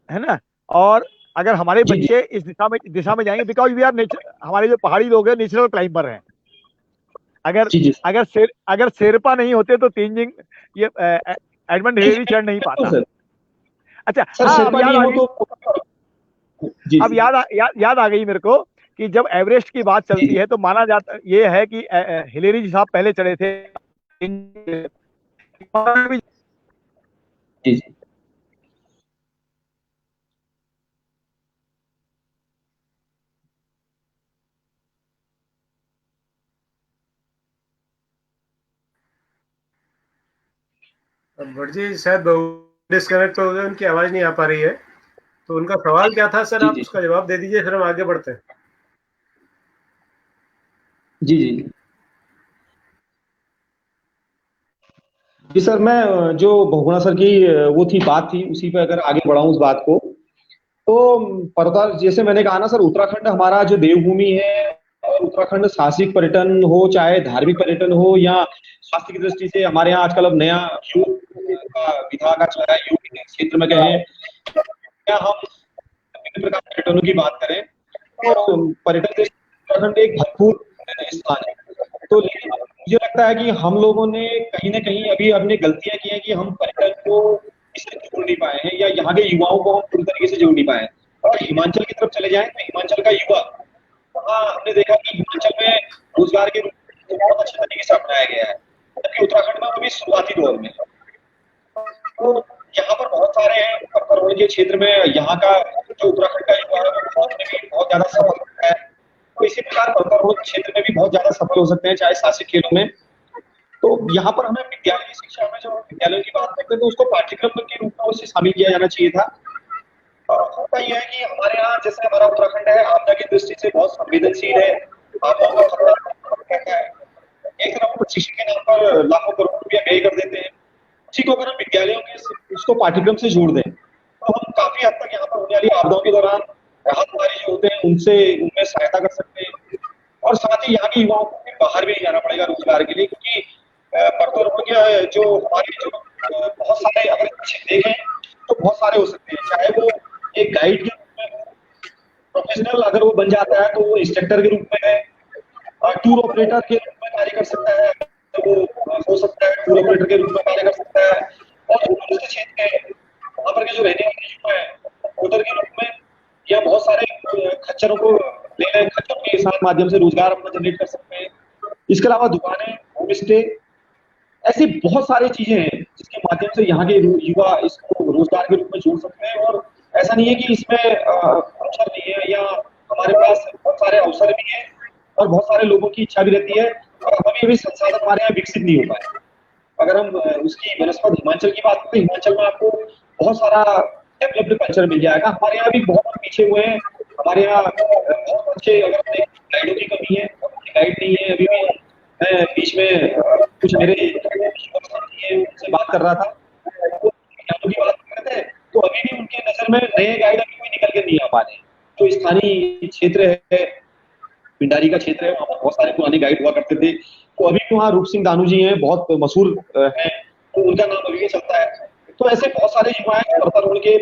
है ना? और अगर हमारे
जी जी
बच्चे इस दिशा में जाएंगे, बिकॉज वी आर हमारे जो पहाड़ी लोग हैं नेचुरल क्लाइंबर हैं। अगर
जी जी सर।
अगर शेरपा नहीं होते तो तेंजिंग, ये एडमंड हिलेरी चढ़ नहीं
बिल्कुल
पाता।
सर।
अच्छा
सर
हाँ, अब
शेरपा
याद
नहीं
आ
हो
गई।
तो। जी
अब
जी
याद आ गई मेरे को कि जब एवरेस्ट की बात चलती
जी
है तो माना जाता ये है कि हिलेरी जी साहब पहले चढ़े थे।
जी जी।
अब भट्ट जी शायद डिस्कनेक्ट हो गए, उनकी आवाज नहीं आ पा रही है। तो उनका सवाल क्या था सर,
जी
आप
जी
उसका जवाब दे दीजिए, फिर हम आगे बढ़ते हैं।
जी जी जी सर, मैं जो बहुगुणा सर की वो थी बात थी, उसी पे अगर आगे बढ़ाऊं उस बात को। तो पर्वताल जैसे मैंने कहा ना सर, उत्तराखंड हमारा जो देवभूमि है। और उत्तराखंड साहसिक पर्यटन हो चाहे धार्मिक पर्यटन हो या स्वास्थ्य की दृष्टि से, हमारे यहाँ आजकल अब नया योग का विभाग आ चला है। योग के क्षेत्र में कहें या हम विभिन्न प्रकार के पर्यटनों की बात करें, तो पर्यटन के उत्तराखंड एक भरपूर स्थान है। तो लेकिन मुझे लगता है कि हम लोगों ने कहीं ना कहीं अभी अपनी गलतियां की हैं कि हम पर्यटन को इससे जोड़ नहीं पाए हैं, या यहाँ के युवाओं को हम पूरी तरीके से जोड़ नहीं पाए हैं। और हिमाचल की तरफ चले जाएं तो हिमाचल का युवा, वहाँ हमने देखा कि हिमाचल में रोजगार के रूप में बहुत अच्छे तरीके से अपनाया गया है, जबकि उत्तराखंड में वो भी शुरुआती दौर में। तो यहाँ पर बहुत सारे हैं पर्वतारोहण के क्षेत्र में, यहाँ का जो उत्तराखंड का युवा है वो बहुत ज्यादा सफल होता है। तो इसी प्रकार पर्वतारोहण क्षेत्र में भी बहुत ज्यादा सफल हो सकते हैं, चाहे साहसिक खेलों में। तो यहाँ पर हमें विद्यालय की शिक्षा में, जब हम विद्यालयों की बात करते हैं तो उसको पाठ्यक्रम के रूप में उसे शामिल किया जाना चाहिए था। और होता यह है कि हमारे यहाँ जैसे हमारा उत्तराखंड है, आपदा की दृष्टि से बहुत संवेदनशील है। आपदाओं का खतरा रहता है। एक तरफ प्रशिक्षण के नाम पर लाखों करोड़ रुपया व्यय कर देते हैं। उसी को अगर हम विद्यालयों के उसको पाठ्यक्रम से जोड़ दें तो हम काफी हद तक यहाँ पर होने वाली आपदाओं के दौरान राहत कार्य जो होते हैं उनमें सहायता कर सकते हैं। और साथ ही यहाँ के युवाओं को भी बाहर भी नहीं जाना पड़ेगा रोजगार के लिए, क्योंकि पर्वतारोहण के जो हमारे जो बहुत सारे अगर देखें तो बहुत सारे हो सकते हैं। चाहे वो एक गाइड के रूप में हो, प्रोफेशनल अगर वो बन जाता है तो वो इंस्ट्रक्टर के रूप में है, और टूर ऑपरेटर के रूप में कार्य कर सकता है, तो वो हो सकता है टूर ऑपरेटर के रूप में कार्य कर सकता है। और जो दूसरे क्षेत्र है वहाँ पर के जो रहने वाले युवा है होटल के रूप में, या बहुत सारे खच्चरों को ले रहे, खच्चरों के साथ माध्यम से रोजगार अपना जनरेट कर सकते हैं। इसके अलावा दुकानें, होम स्टे, ऐसी बहुत सारी चीजें हैं जिसके माध्यम से यहाँ के युवा इसको रोजगार के रूप में जोड़ सकते हैं। और ऐसा नहीं है कि इसमें अवसर नहीं है, या हमारे पास बहुत सारे अवसर भी हैं और बहुत सारे लोगों की इच्छा भी रहती है, और अभी भी संसाधन हमारे यहाँ विकसित नहीं हो पाए। अगर हम उसकी बनस्पत हिमाचल की बात करें, हिमाचल में आपको बहुत सारा डेवलप्ड कल्चर मिल जाएगा। हमारे यहाँ भी बहुत पीछे हुए हैं। हमारे यहाँ बहुत अच्छे, अगर गाइडों की कमी है, गाइड नहीं है अभी भी। मैं बीच में कुछ मेरे साथी हैं उनसे बात कर रहा था, तो गाइडों की बात कर रहे थे, तो अभी भी उनके नजर में नए गाइड अभी कोई निकल के नहीं आ पा रहे। जो स्थानीय क्षेत्र है, पिंडारी का क्षेत्र है, वहाँ पर बहुत सारे पुराने गाइड हुआ करते थे। तो अभी भी वहाँ रूप सिंह दानू जी हैं, बहुत मशहूर हैं, तो उनका नाम अभी भी चलता है। तो ऐसे बहुत सारे युवा हैं पर्वतारोहण के ये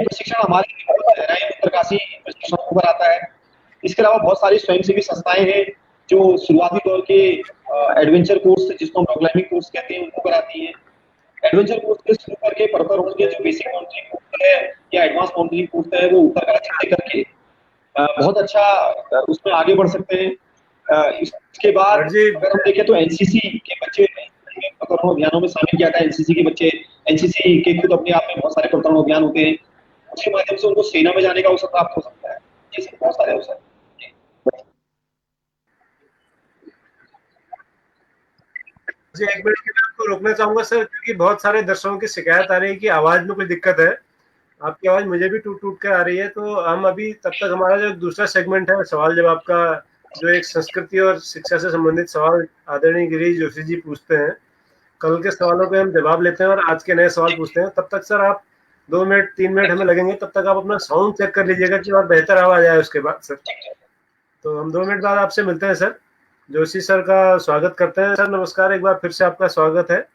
प्रशिक्षण हमारे उत्तरकाशी प्रशिक्षण पर आता है। इसके अलावा बहुत सारी स्वयंसेवी संस्थाएं हैं जो शुरुआती दौर के एडवेंचर कोर्स, जिसको हम रॉक क्लाइंबिंग कोर्स कहते हैं, उनको कराती है। एडवेंचर कोर्स से शुरू करके पर्वतारोहण के जो बेसिक माउंटेनिंग कोर्स है या एडवांस माउंटेनिंग कोर्स है, वो उत्तरकाशी से करके बहुत अच्छा उसमें आगे बढ़ सकते हैं। इसके बाद अगर हम देखें तो एनसीसी के बच्चे पर्वतारोहण अभियानों में शामिल किया था। एनसीसी के बच्चे, एनसीसी के खुद अपने आप में बहुत सारे पर्वतारोहण अभियान होते हैं, उसके माध्यम से उनको सेना में जाने का अवसर प्राप्त हो सकता है। ये सब बहुत सारे अवसर।
जी, एक मिनट के लिए आपको रोकना चाहूंगा सर, क्योंकि बहुत सारे दर्शकों की शिकायत आ रही है कि आवाज में कोई दिक्कत है। आपकी आवाज मुझे भी टूट टूट कर आ रही है। तो हम अभी तब तक हमारा जो दूसरा सेगमेंट है सवाल जवाब का, जो एक संस्कृति और शिक्षा से संबंधित सवाल आदरणीय गिरीश जोशी जी पूछते हैं, कल के सवालों पे हम जवाब लेते हैं और आज के नए सवाल पूछते हैं। तब तक सर आप 2 मिनट 3 मिनट हमें लगेंगे, तब तक आप अपना साउंड चेक कर लीजिएगा कि और बेहतर आवाज आए उसके बाद सर। तो हम 2 मिनट बाद आपसे मिलते हैं सर। जोशी सर का स्वागत करते हैं। सर नमस्कार, एक बार फिर से आपका स्वागत है।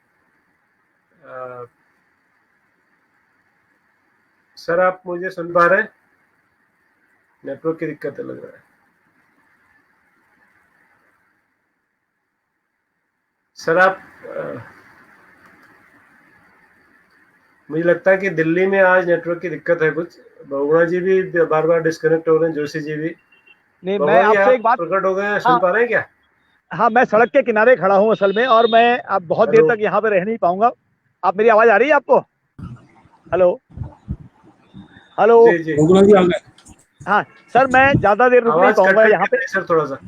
सर आप मुझे सुन पा रहे हैं? नेटवर्क की दिक्कत लग रहा है। सर आप मुझे लगता है कि दिल्ली में आज नेटवर्क की दिक्कत है कुछ। बहुगुणा जी भी बार बार डिस्कनेक्ट हो रहे हैं, जोशी जी भी।
नहीं, मैं आपसे एक बात
प्रकट हो गए हैं, सुन पा रहे हैं क्या?
हाँ, मैं सड़क के किनारे खड़ा हूँ असल में, और मैं अब बहुत देर तक यहाँ पे रह नहीं पाऊंगा। आप, मेरी आवाज आ रही है आपको? हेलो हेलो
जी जी।
हाँ सर, मैं ज्यादा देर रुक नहीं पाऊंगा यहाँ पे
सर, थोड़ा सा।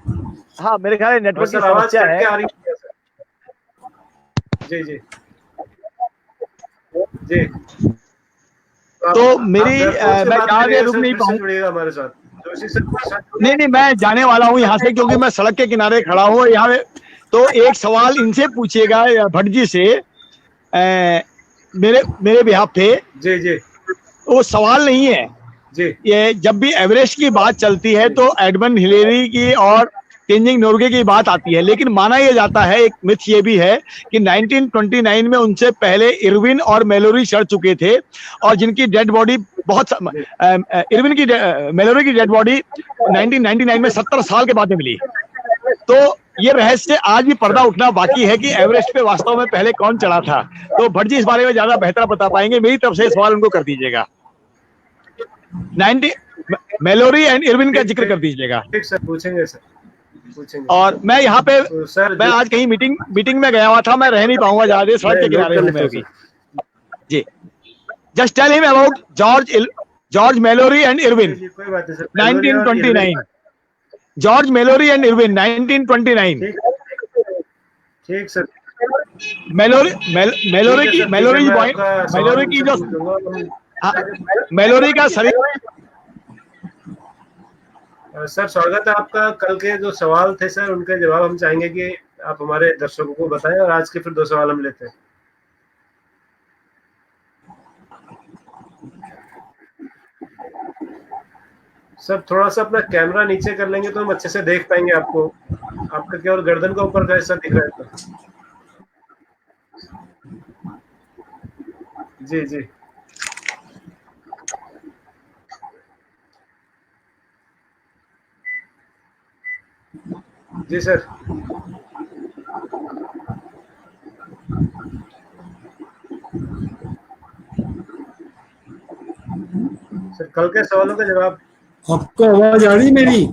हाँ, मेरे ख्याल नेटवर्क की समस्या है।
जी जी जी।
तो मेरी मैं ज्यादा देर रुक नहीं पाऊंगा
हमारे साथ।
नहीं, मैं जाने वाला हूँ यहाँ से, क्योंकि मैं सड़क के किनारे खड़ा हूँ यहाँ पे। तो एक सवाल इनसे पूछिएगा, भट्ट जी से, मेरे बिहाफ पे।
जी जी।
वो सवाल नहीं है
जी।
ये जब भी एवरेस्ट की बात चलती है तो एडमंड हिलेरी की और तेंजिंग नोर्गे की बात आती है, लेकिन माना यह जाता है, एक मिथ ये भी है कि 1929 में उनसे पहले इरविन और मेलोरी चढ़ चुके थे, और जिनकी डेड बॉडी मेलोरी की डेड बॉडी 1999 में 70 साल के बाद में मिली। तो ये रहस्य आज भी पर्दा उठना बाकी है कि एवरेस्ट पे वास्तव में पहले कौन चढ़ा था। तो भट्ट जी इस बारे में ज्यादा बेहतर बता पाएंगे। मेरी तरफ से सवाल उनको कर दीजिएगा। मेलोरी एंड इरविन का जिक्र कर दीजिएगा।
ठीक सर, पूछेंगे सर, पूछेंगे।
और मैं यहाँ पे
सर,
मैं आज कहीं मीटिंग में गया हुआ था, मैं रह नहीं पाऊंगा ज्यादा देर, सड़क के किनारे हूँ मैं अभी। जी, just tell him about George Mallory and Irvine 1929। George Mallory and Irvine 1929।
ठीक सर।
मेलोरी का शरीर।
सर स्वागत है आपका। कल के जो सवाल थे सर, उनके जवाब हम चाहेंगे कि आप हमारे दर्शकों को बताएं, और आज के फिर 2 सवाल हम लेते हैं। सर थोड़ा सा अपना कैमरा नीचे कर लेंगे तो हम अच्छे से देख पाएंगे आपको। आपका केवल गर्दन का ऊपर का हिस्सा दिख रहा है। जी जी जी सर। सर कल के सवालों का जवाब।
आपको आवाज आ रही मेरी?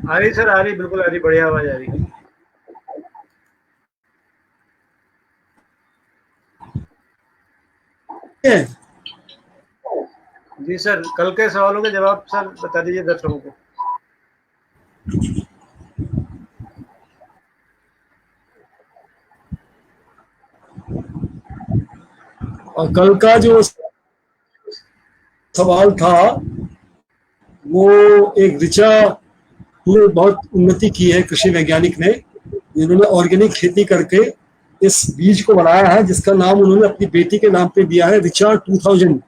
आ रही सर, आ रही, बिल्कुल आ रही, बढ़िया आवाज आ रही। जी सर, कल के सवालों के जवाब सर बता दीजिए दर्शकों को।
और कल का जो सवाल था वो एक ऋचा ने बहुत उन्नति की है, कृषि वैज्ञानिक ने, जिन्होंने ऑर्गेनिक खेती करके इस बीज को बनाया है, जिसका नाम उन्होंने अपनी बेटी के नाम पे दिया है, ऋचा 2000।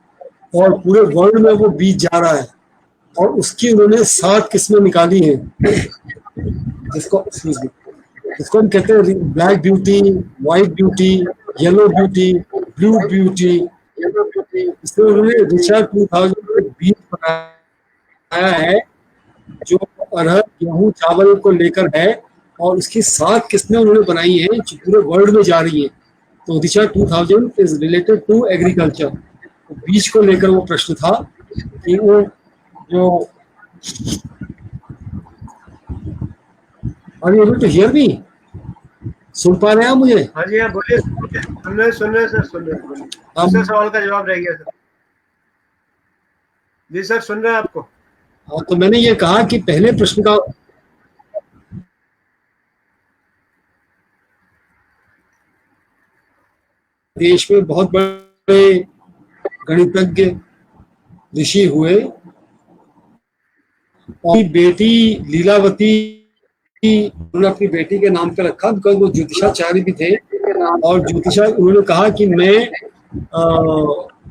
और पूरे वर्ल्ड में वो बीज जा रहा है। और उसकी उन्होंने 7 किस्में निकाली हैं, जिसको हम कहते हैं black beauty, white beauty, yellow beauty, blue beauty. इसमें उन्होंने रिचा 2020 बनाया है जो अरहर, गेहूं, चावल को लेकर है, और उसकी 7 किस्में उन्होंने बनाई हैं जो पूरे वर्ल्ड में जा रही है। तो Disha 2000 is related to agriculture. बीज को लेकर वो प्रश्न था कि वो जो are you able to hear me? सुन पा रहे हैं आप मुझे?
हाँ जी, हाँ बोलिए। सुन रहे सर, सुन रहे। बोलिए। दूसरे सवाल का जवाब रह गया सर। जी सर, सुन रहे हैं आपको।
हाँ, तो मैंने ये कहा कि पहले प्रश्न का देश में बहुत बड़े गणितज्ञ ऋषि हुए, और बेटी लीलावती उन्होंने अपनी बेटी के नाम पे रखा, बिकॉज वो ज्योतिषाचार्य भी थे। और उन्होंने कहा कि मैं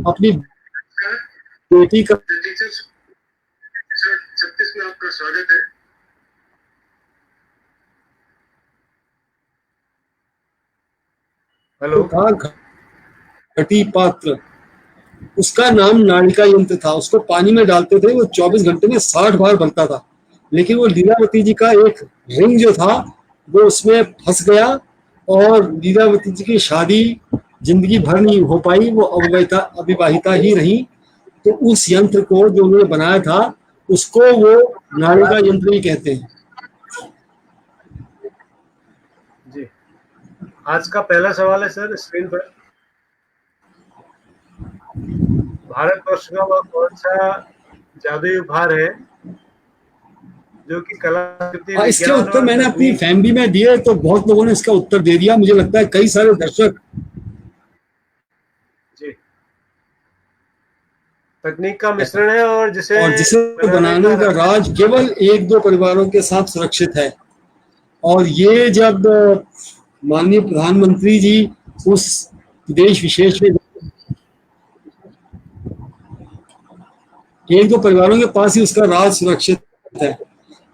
अपनी बेटी का
36 में आपका स्वागत है। हेलो।
घटी पात्र, उसका नाम नाड़िका यंत्र था। उसको पानी में डालते थे, वो 24 घंटे में 60 बार बनता था। लेकिन वो लीलावती जी का एक रिंग जो था वो उसमें फंस गया, और लीलावती जी की शादी जिंदगी भर नहीं हो पाई, वो अविवाहिता ही रही। तो उस यंत्र को जो उन्होंने बनाया था उसको वो नाड़िका यंत्र ही कहते हैं।
जी, आज का पहला सवाल है सर स्क्रीन पर। भारतवर्ष का वह कौन सा जादुई उपहार है जो कि कलाकृति,
इसके उत्तर मैंने अपनी फैमिली में दिए, तो बहुत लोगों ने इसका उत्तर दे दिया। मुझे लगता है कई सारे दर्शक।
जी, तकनीक का मिश्रण है, और जिसे
बनाने का राज केवल 1-2 परिवारों के साथ सुरक्षित है। और ये जब माननीय प्रधानमंत्री जी उस देश विशेष में 1-2 परिवारों के पास ही उसका राज सुरक्षित है।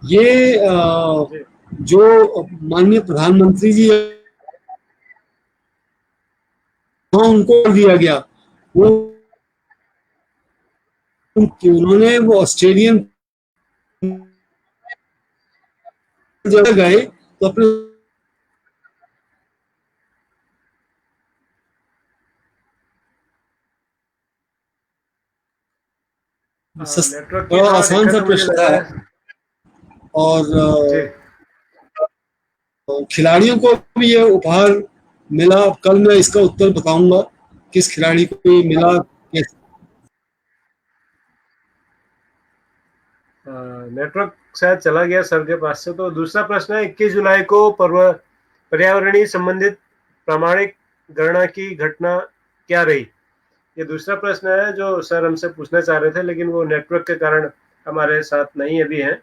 ये जो माननीय प्रधानमंत्री जी उनको दिया गया, वो उन्होंने वो ऑस्ट्रेलियन जगह गए तो अपने बड़ा आसान सा प्रश्न था, और खिलाड़ियों को भी ये उपहार मिला। कल मैं इसका उत्तर बताऊंगा किस खिलाड़ी को ये मिला, कैसे।
नेटवर्क शायद चला गया सर के पास से। तो दूसरा प्रश्न है, 21 जुलाई को पर्यावरणीय संबंधित प्रामाणिक गणना की घटना क्या रही? ये दूसरा प्रश्न है जो सर हमसे पूछना चाह रहे थे, लेकिन वो नेटवर्क के कारण हमारे साथ नहीं अभी हैं।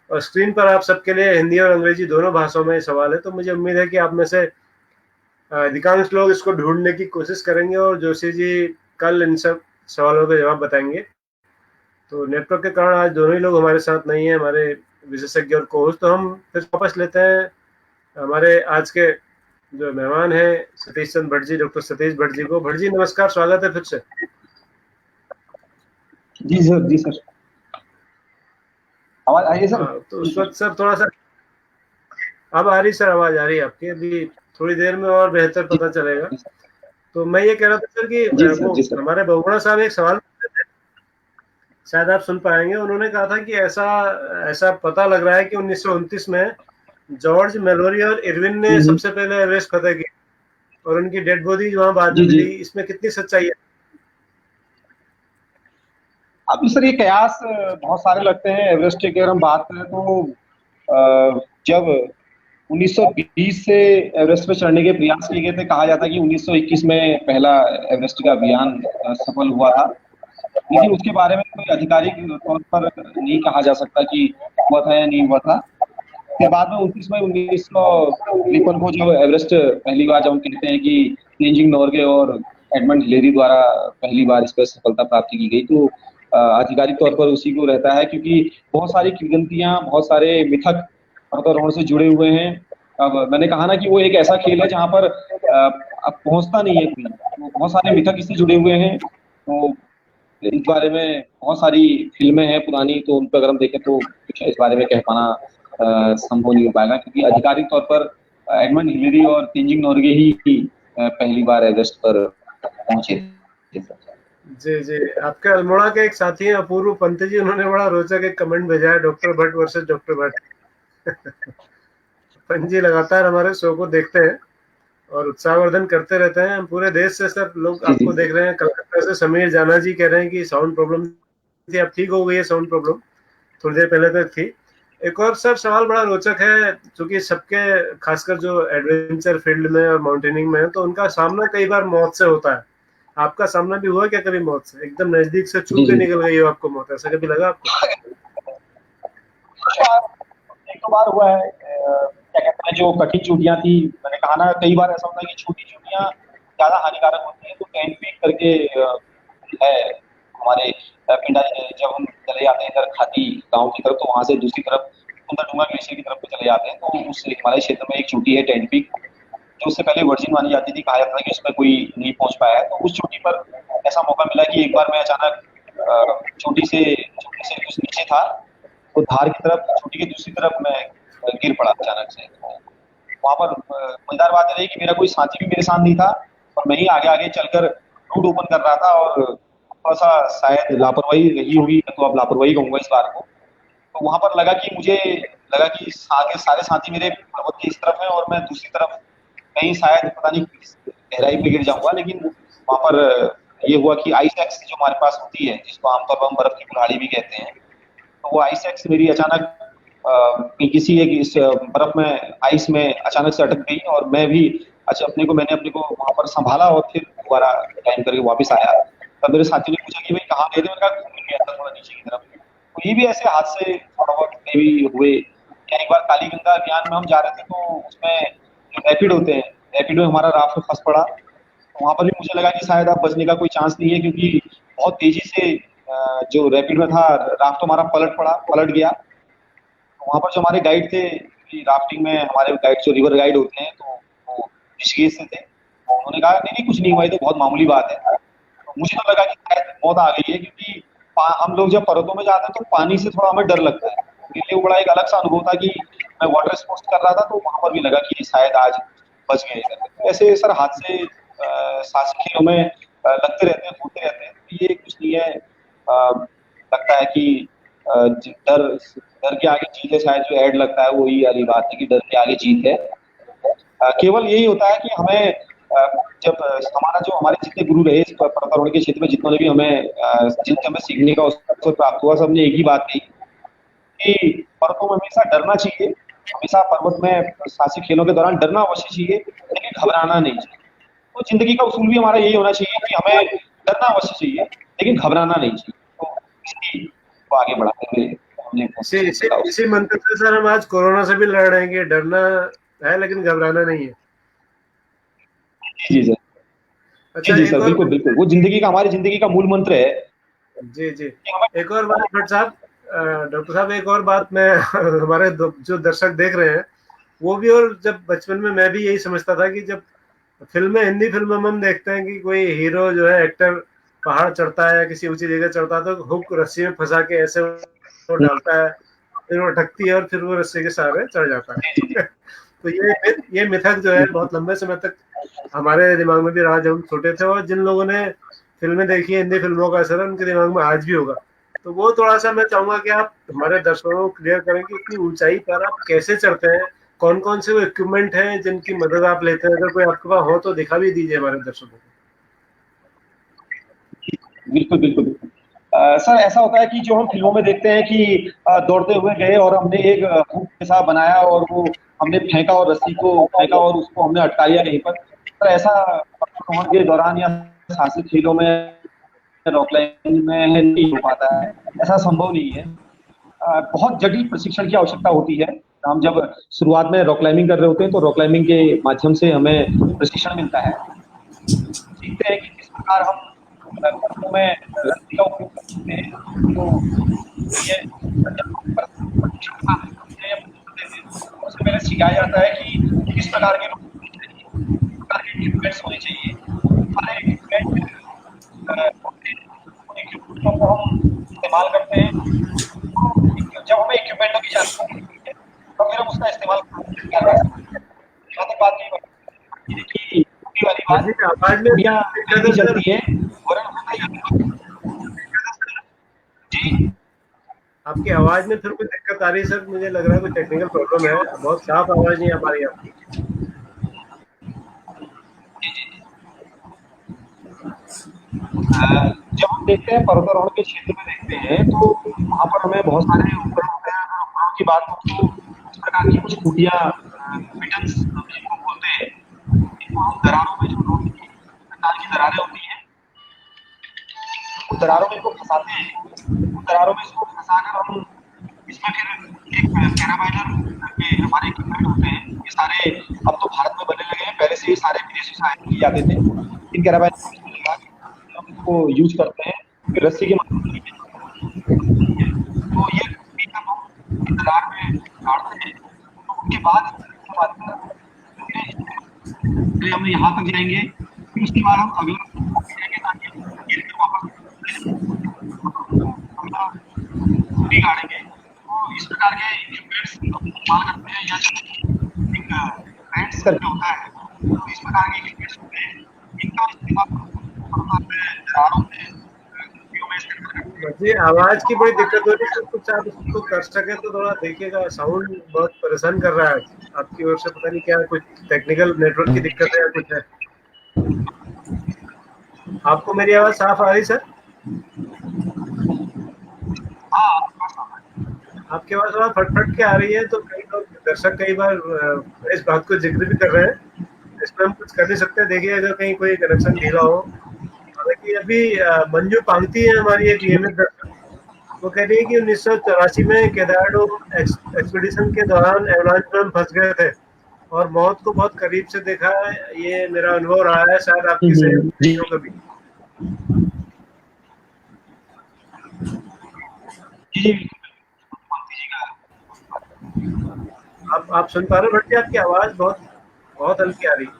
और स्क्रीन पर आप सबके लिए हिंदी और अंग्रेजी दोनों भाषाओं में सवाल है, तो मुझे उम्मीद है कि आप में से अधिकांश लोग इसको ढूंढने की कोशिश करेंगे, और जोशी जी कल इन सब सवालों के जवाब बताएंगे। तो नेटवर्क के कारण आज दोनों ही लोग हमारे साथ नहीं है, हमारे विशेषज्ञ और कोच। तो हम फिर वापस लेते हैं हमारे आज के जो मेहमान हैं सतीश चंद्र भट्ट जी, डॉक्टर सतीश भट्ट जी को। भट्ट जी नमस्कार, स्वागत है फिर से।
जी सर, जी सर, आवाज आ रही है सर?
तो उस वक्त सर थोड़ा सा अब आ रही सर, आवाज आ रही है आपकी। अभी थोड़ी देर में और बेहतर पता चलेगा। तो मैं ये कह रहा था सर कि वो हमारे बहुगुणा साहब एक सवाल शायद आप सुन पाएंगे। उन्होंने कहा था कि ऐसा पता लग रहा है कि 1929 में जॉर्ज मेलोरी और इरविन ने सबसे पहले एवरेस्ट फतह की, और उनकी डेड बॉडी वहां बाद में मिली। इसमें कितनी सच्चाई है?
अब सर ये कयास बहुत सारे लगते हैं। एवरेस्ट की अगर हम बात करें तो जब 1920 से एवरेस्ट पे चढ़ने के प्रयास किए गए थे, कहा जाता है कि 1921 में पहला एवरेस्ट का अभियान सफल हुआ था, लेकिन उसके बारे में कोई आधिकारिक तौर पर नहीं कहा जा सकता कि हुआ था या नहीं हुआ था। फिर बाद में 29 मई 1953 को जब एवरेस्ट पहली बार, जब हम कहते हैं कि तेंजिंग नोर्गे और एडमंड हिलेरी द्वारा पहली बार इस पर सफलता प्राप्त की गई, तो आधिकारिक तौर पर उसी को रहता है, क्योंकि बहुत सारी किंवदंतियां, बहुत सारे मिथक पर्वतारोहण से जुड़े हुए हैं। अब मैंने कहा ना कि वो एक ऐसा खेल है जहाँ पर अब पहुंचता नहीं है कोई, तो बहुत सारे मिथक इससे जुड़े हुए हैं। तो इस बारे में बहुत सारी फिल्में हैं पुरानी, तो उन पर अगर हम देखें तो कुछ इस बारे में कह पाना संभव नहीं हो पाएगा, क्योंकि आधिकारिक तौर पर एडमंड हिलेरी और तेंजिंग नोरगे ही पहली बार एवरेस्ट पर पहुंचे।
जी जी, आपके अल्मोड़ा के एक साथी हैं अपूर्व पंत जी, उन्होंने बड़ा रोचक एक कमेंट भेजा है, doctor Bhatt versus doctor Bhatt. Pant ji लगातार हमारे शो को देखते हैं और उत्साहवर्धन करते रहते हैं। पूरे देश से सर लोग आपको देख रहे हैं। कलकत्ता से समीर जाना जी कह रहे हैं कि साउंड प्रॉब्लम थी, अब ठीक हो गई है साउंड प्रॉब्लम, थोड़ी देर पहले तक थी। एक और सर सवाल बड़ा रोचक है, क्योंकि सबके खासकर जो एडवेंचर फील्ड में और माउंटेनिंग में है, तो उनका सामना कई बार मौत से होता है। आपका सामना भी हुआ क्या कभी मौत से? एकदम नजदीक से छू के निकल गई हो आपको मौत, ऐसा कभी लगा आपको?
एक दो बार हुआ है। क्या कहते हैं, जो कठिन चोटियां थी, मैंने कहा ना, कई बार ऐसा होता है कि छोटी चोटियां ज्यादा हानिकारक होती है। तो टेंट पीक करके है हमारे पिंडा, जब हम चले जाते हैं इधर खाती गांव की तरफ, तो वहां से दूसरी तरफ सुंदरडूंगा ग्लेशियर की तरफ चले जाते हैं, तो उस हिमालय क्षेत्र में एक चोटी है टेंट पीक, जो उससे पहले वर्जिन मानी जाती थी। कहा जाता था कि उस पर कोई नहीं पहुंच पाया है। तो उस चोटी पर ऐसा मौका मिला कि एक बार मैं अचानक चोटी से कुछ नीचे था, तो धार की तरफ, चोटी की दूसरी तरफ मैं गिर पड़ा अचानक से। वहां पर मजेदार बात रही कि मेरा कोई साथी भी मेरे साथ नहीं था, और मैं ही आगे आगे चलकर रूट ओपन कर रहा था, और थोड़ा सा शायद लापरवाही रही होगी, तो अब लापरवाही कहूंगा इस बार को। तो वहां पर मुझे लगा कि आगे सारे साथी मेरे पर्वत की इस तरफ है और मैं दूसरी तरफ कहीं शायद पता नहीं गहराई पे गिर जाऊंगा। लेकिन वहां पर ये हुआ कि आइस एक्स जो हमारे पास होती है, जिसको आमतौर पर हम बर्फ की कुल्हाड़ी भी कहते हैं, तो वो आइस एक्स मेरी अचानक किसी एक इस बर्फ में, आइस में अचानक से अटक गई, और मैं भी मैंने अपने को वहां पर संभाला और फिर दोबारा क्लाइम करके वापस आया। तब मेरे साथी ने पूछा कि भाई कहाँ गए थे? मैंने कहा घूमने गया था थोड़ा नीचे की तरफ। तो ये भी ऐसे हादसे थोड़ा बहुत भी हुए। एक बार काली गंगा अभियान में हम जा रहे थे, तो उसमें जो रैपिड होते हैं, रैपिड में हमारा राफ्ट फंस पड़ा। तो वहां पर भी मुझे लगा कि शायद अब बचने का कोई चांस नहीं है, क्योंकि बहुत तेजी से जो रैपिड में था राफ्ट हमारा पलट गया। तो वहां पर जो हमारे गाइड थे, राफ्टिंग में हमारे गाइड जो रिवर गाइड होते हैं, तो वो ऋषिकेश से थे। तो उन्होंने कहा नहीं कुछ नहीं हुआ, ये तो बहुत मामूली बात है। तो मुझे तो लगा कि शायद मौत आ गई है, क्योंकि हम लोग जब पर्वतों में जाते हैं तो पानी से थोड़ा हमें डर लगता है। मेरे लिए वो बड़ा एक अलग सा अनुभव था कि मैं वाटर स्पोर्ट्स कर रहा था, तो वहां पर भी लगा कि शायद आज बच गए। तो ऐसे सर हादसे साहसिक खेलों में लगते रहते हैं, होते रहते हैं। तो ये कुछ नहीं है। लगता है कि डर के आगे जीत है, शायद जो ऐड लगता है वही वाली बात है कि डर के आगे जीत है। केवल यही होता है कि हमें जब हमारे जितने गुरु रहे इस पर्वतारोहण के क्षेत्र में, जितने भी जिनसे हमें सीखने का अवसर प्राप्त हुआ, सबने एक ही बात कही कि पर्वतों में हमेशा डरना चाहिए। हमेशा पर्वत में साहसिक खेलों के दौरान डरना अवश्य चाहिए, लेकिन घबराना नहीं चाहिए। तो जिंदगी का उसूल भी हमारा यही होना चाहिए कि हमें डरना अवश्य चाहिए, लेकिन घबराना नहीं चाहिए। तो इसी को आगे बढ़ाते हुए
इसी मंत्र से सर हम आज कोरोना से भी लड़ रहे हैं कि डरना है लेकिन घबराना नहीं है।
जी सर। अच्छा, जी सर, बिल्कुल बिल्कुल, वो हमारी जिंदगी का मूल मंत्र है।
जी जी। एक और बात भट्ट साहब, डॉक्टर साहब, एक और बात मैं हमारे जो दर्शक देख रहे हैं वो भी, और जब बचपन में मैं भी यही समझता था कि जब हिंदी फिल्म में हम देखते हैं कि कोई हीरो जो है एक्टर पहाड़ चढ़ता है या किसी ऊंची जगह चढ़ता है, तो हुक रस्सी में फंसा के ऐसे वो डालता है, फिर वो ढकती है और फिर वो रस्सी के सहारे चढ़ जाता है। तो ये मिथक जो है बहुत लंबे समय तक हमारे दिमाग में भी रहा जब हम छोटे थे, और जिन लोगों ने फिल्में देखी है, हिंदी फिल्मों का असर उनके दिमाग में आज भी होगा। तो वो थोड़ा सा मैं चाहूंगा कि आप हमारे दर्शकों को क्लियर करें कि इतनी ऊंचाई पर आप कैसे चढ़ते हैं, कौन कौन से वो इक्विपमेंट हैं जिनकी मदद आप लेते हैं, अगर कोई आपके पास हो तो दिखा भी दीजिए हमारे दर्शकों को।
बिल्कुल बिल्कुल। सर ऐसा होता है कि जो हम फिल्मों में देखते हैं कि दौड़ते हुए गए और हमने एक हुक जैसा बनाया और वो हमने फेंका और रस्सी को फेंका और उसको हमने अटकाया कहीं पर। सर ऐसा पर्वतारोहण के दौरान या साहसिक खेलों में, रॉक क्लाइंबिंग में नहीं हो पाता है, ऐसा संभव नहीं है। बहुत जटिल प्रशिक्षण की आवश्यकता होती है। हम जब शुरुआत में रॉक क्लाइंबिंग कर रहे होते हैं तो रॉक क्लाइंबिंग के माध्यम से हमें प्रशिक्षण मिलता है, सीखते हैं कि किस प्रकार हम में लकड़ी का उपयोग करते हैं, तो ये उससे पहले सिखाया जाता है कि किस प्रकार के इक्विपमेंट्स होने चाहिए। सारे इक्विपमेंट को हम इस्तेमाल करते हैं, तो जब हमें इक्विपमेंटों की जानकारी होती है तो फिर हम उसका इस्तेमाल कर सकते हैं। जहाँ तक बात नहीं कि वाली बात,
आवाज में
नहीं चलती है जी।
आपकी आवाज में फिर कोई दिक्कत आ रही है सर, मुझे लग रहा है कोई टेक्निकल प्रॉब्लम है, बहुत साफ आवाज नहीं आ पा रही है आपकी।
जब हम देखते हैं पर्वतारोहण के क्षेत्र में देखते हैं तो वहां पर हमें बहुत सारे उपकरण होते हैं। अगर उपकरणों की बात हो तो इस प्रकार की कुछ खूटियां, पिटन्स जिनको बोलते हैं, इनको हम दरारों में, जो रोड की दरारें होती हैं, उन दरारों में इनको फंसाते हैं। उन दरारों में इसको फंसाकर हम इसमें फिर एक कैराबाइनर के हमारे इक्विपमेंट होते हैं। ये सारे अब तो भारत में बनने लगे हैं, पहले से ही सारे विदेशों से आयात किए जाते थे। इन कैराबाइनर हम इसको यूज करते हैं, फिर रस्सी के मदद से तो ये दरार में काटते हैं। तो उसके बाद हम यहाँ तक जाएंगे, फिर उसके बाद हम अगला गाड़ेंगे। तो इस प्रकार के इक्विपमेंट्स इस्तेमाल करते हैं, या एक बैंड्स करके होता है, तो इस प्रकार के इक्विपमेंट्स होते हैं, इनका इस्तेमाल
जी आवाज की बड़ी दिक्कत हो रही है, कुछ आप इसको कर सके तो थोड़ा देखिएगा, साउंड बहुत परेशान कर रहा है आपकी ओर से, पता नहीं क्या कुछ टेक्निकल नेटवर्क की दिक्कत है या कुछ है। आपको मेरी आवाज साफ आ रही सर? आपकी आवाज थोड़ा फटफट के आ रही है, तो कई लोग दर्शक कई बार इस बात को जिक्र भी कर रहे हैं, इसमें हम कुछ कर नहीं सकते। देखिए अगर कहीं कोई कनेक्शन ढीला हो, हालांकि अभी मंजू पांगती है हमारी एक ईएमएस दर्शक, वो कह रही है कि 1984 में केदारडूम एक्सपीडिशन के दौरान एवलांच में हम फंस गए थे और मौत को बहुत करीब से देखा है। ये मेरा अनुभव रहा है, शायद आपकी सही हो कभी। आप सुन पा रहे हो भट्टी? आपकी आवाज बहुत बहुत हल्की आ रही है।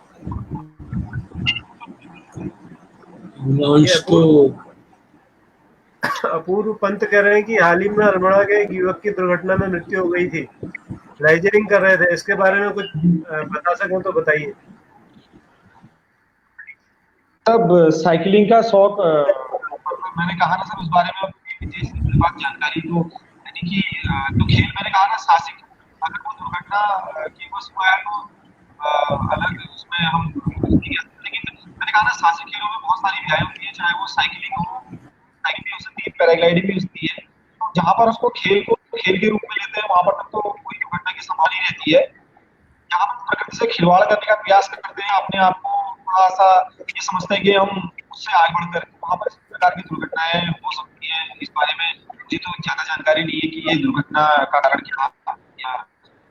अपूर्व पंत कह रहे हैं कि हाल ही में अल्मोड़ा के एक युवक की दुर्घटना में मृत्यु हो गई थी, राइजरिंग कर रहे थे, इसके बारे में कुछ बता सकें तो बताइए।
तब साइकिलिंग का शौक, मैंने कहा ना सर, उस बारे में बात जानकारी तो यानी कि जो खेल मैंने कहा ना साहसिक, अगर वो दुर्घटना की वश हुआ है तो अलग उसमें हम, लेकिन मैंने कहा ना साहसिक खेलों में बहुत सारी विधाएं होती है, चाहे वो साइकिलिंग हो, साइकिल भी हो सकती है, पैराग्लाइडिंग भी हो सकती है। तो जहाँ पर उसको खेल के रूप में लेते हैं, वहां पर तक तो कोई दुर्घटना की संभावना ही रहती है। जहाँ पर प्रकृति से खिलवाड़ करने का प्रयास करते हैं, अपने आप को थोड़ा सा ये समझते हैं कि हम उससे आगे बढ़कर, वहां पर इस प्रकार की दुर्घटनाएं हो सकती है। इस बारे में मुझे तो ज्यादा जानकारी नहीं है कि ये दुर्घटना का कारण क्या था, या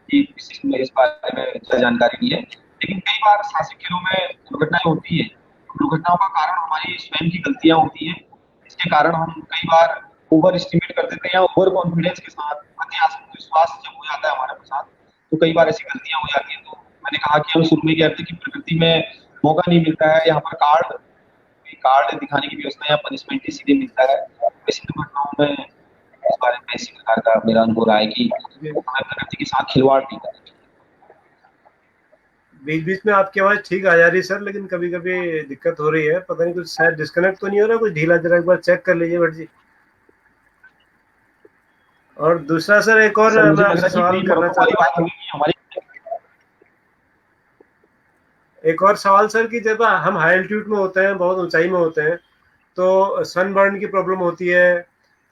इस बारे में ज्यादा जानकारी नहीं है। लेकिन कई बार साहसिक खेलों में दुर्घटनाएं होती है, दुर्घटनाओं का कारण हमारी स्वयं की गलतियां होती है। इसके कारण हम कई बार ओवर एस्टिमेट कर देते हैं, या ओवर कॉन्फिडेंस के साथ, अति आत्मविश्वास जब हो जाता है हमारे साथ, तो कई बार ऐसी गलतियां हो जाती है। तो मैंने कहा कि हम शुरू में कहते हैं कि प्रकृति में मौका नहीं मिलता है, यहाँ पर कार्ड दिखाने की व्यवस्था या पनिशमेंट ही सीधे मिलता है। ऐसी दुर्घटनाओं में इस बारे में इसी प्रकार का मेरा अनुभव रहा है कि हमें प्रकृति के साथ खिलवाड़ नहीं करना चाहिए।
बीच बीच में आपकी आवाज ठीक आ जा रही है सर, लेकिन कभी कभी दिक्कत हो रही है, पता नहीं कुछ शायद डिस्कनेक्ट तो नहीं हो रहा, कुछ ढीला, जरा एक बार चेक कर लीजिए भट्ट जी। और दूसरा सर एक और मैं आपसे सवाल करना चाहता हूँ, एक और सवाल सर, कि जब हम हाई एल्टीट्यूड में होते हैं, बहुत ऊंचाई में होते हैं, तो सनबर्न की प्रॉब्लम होती है,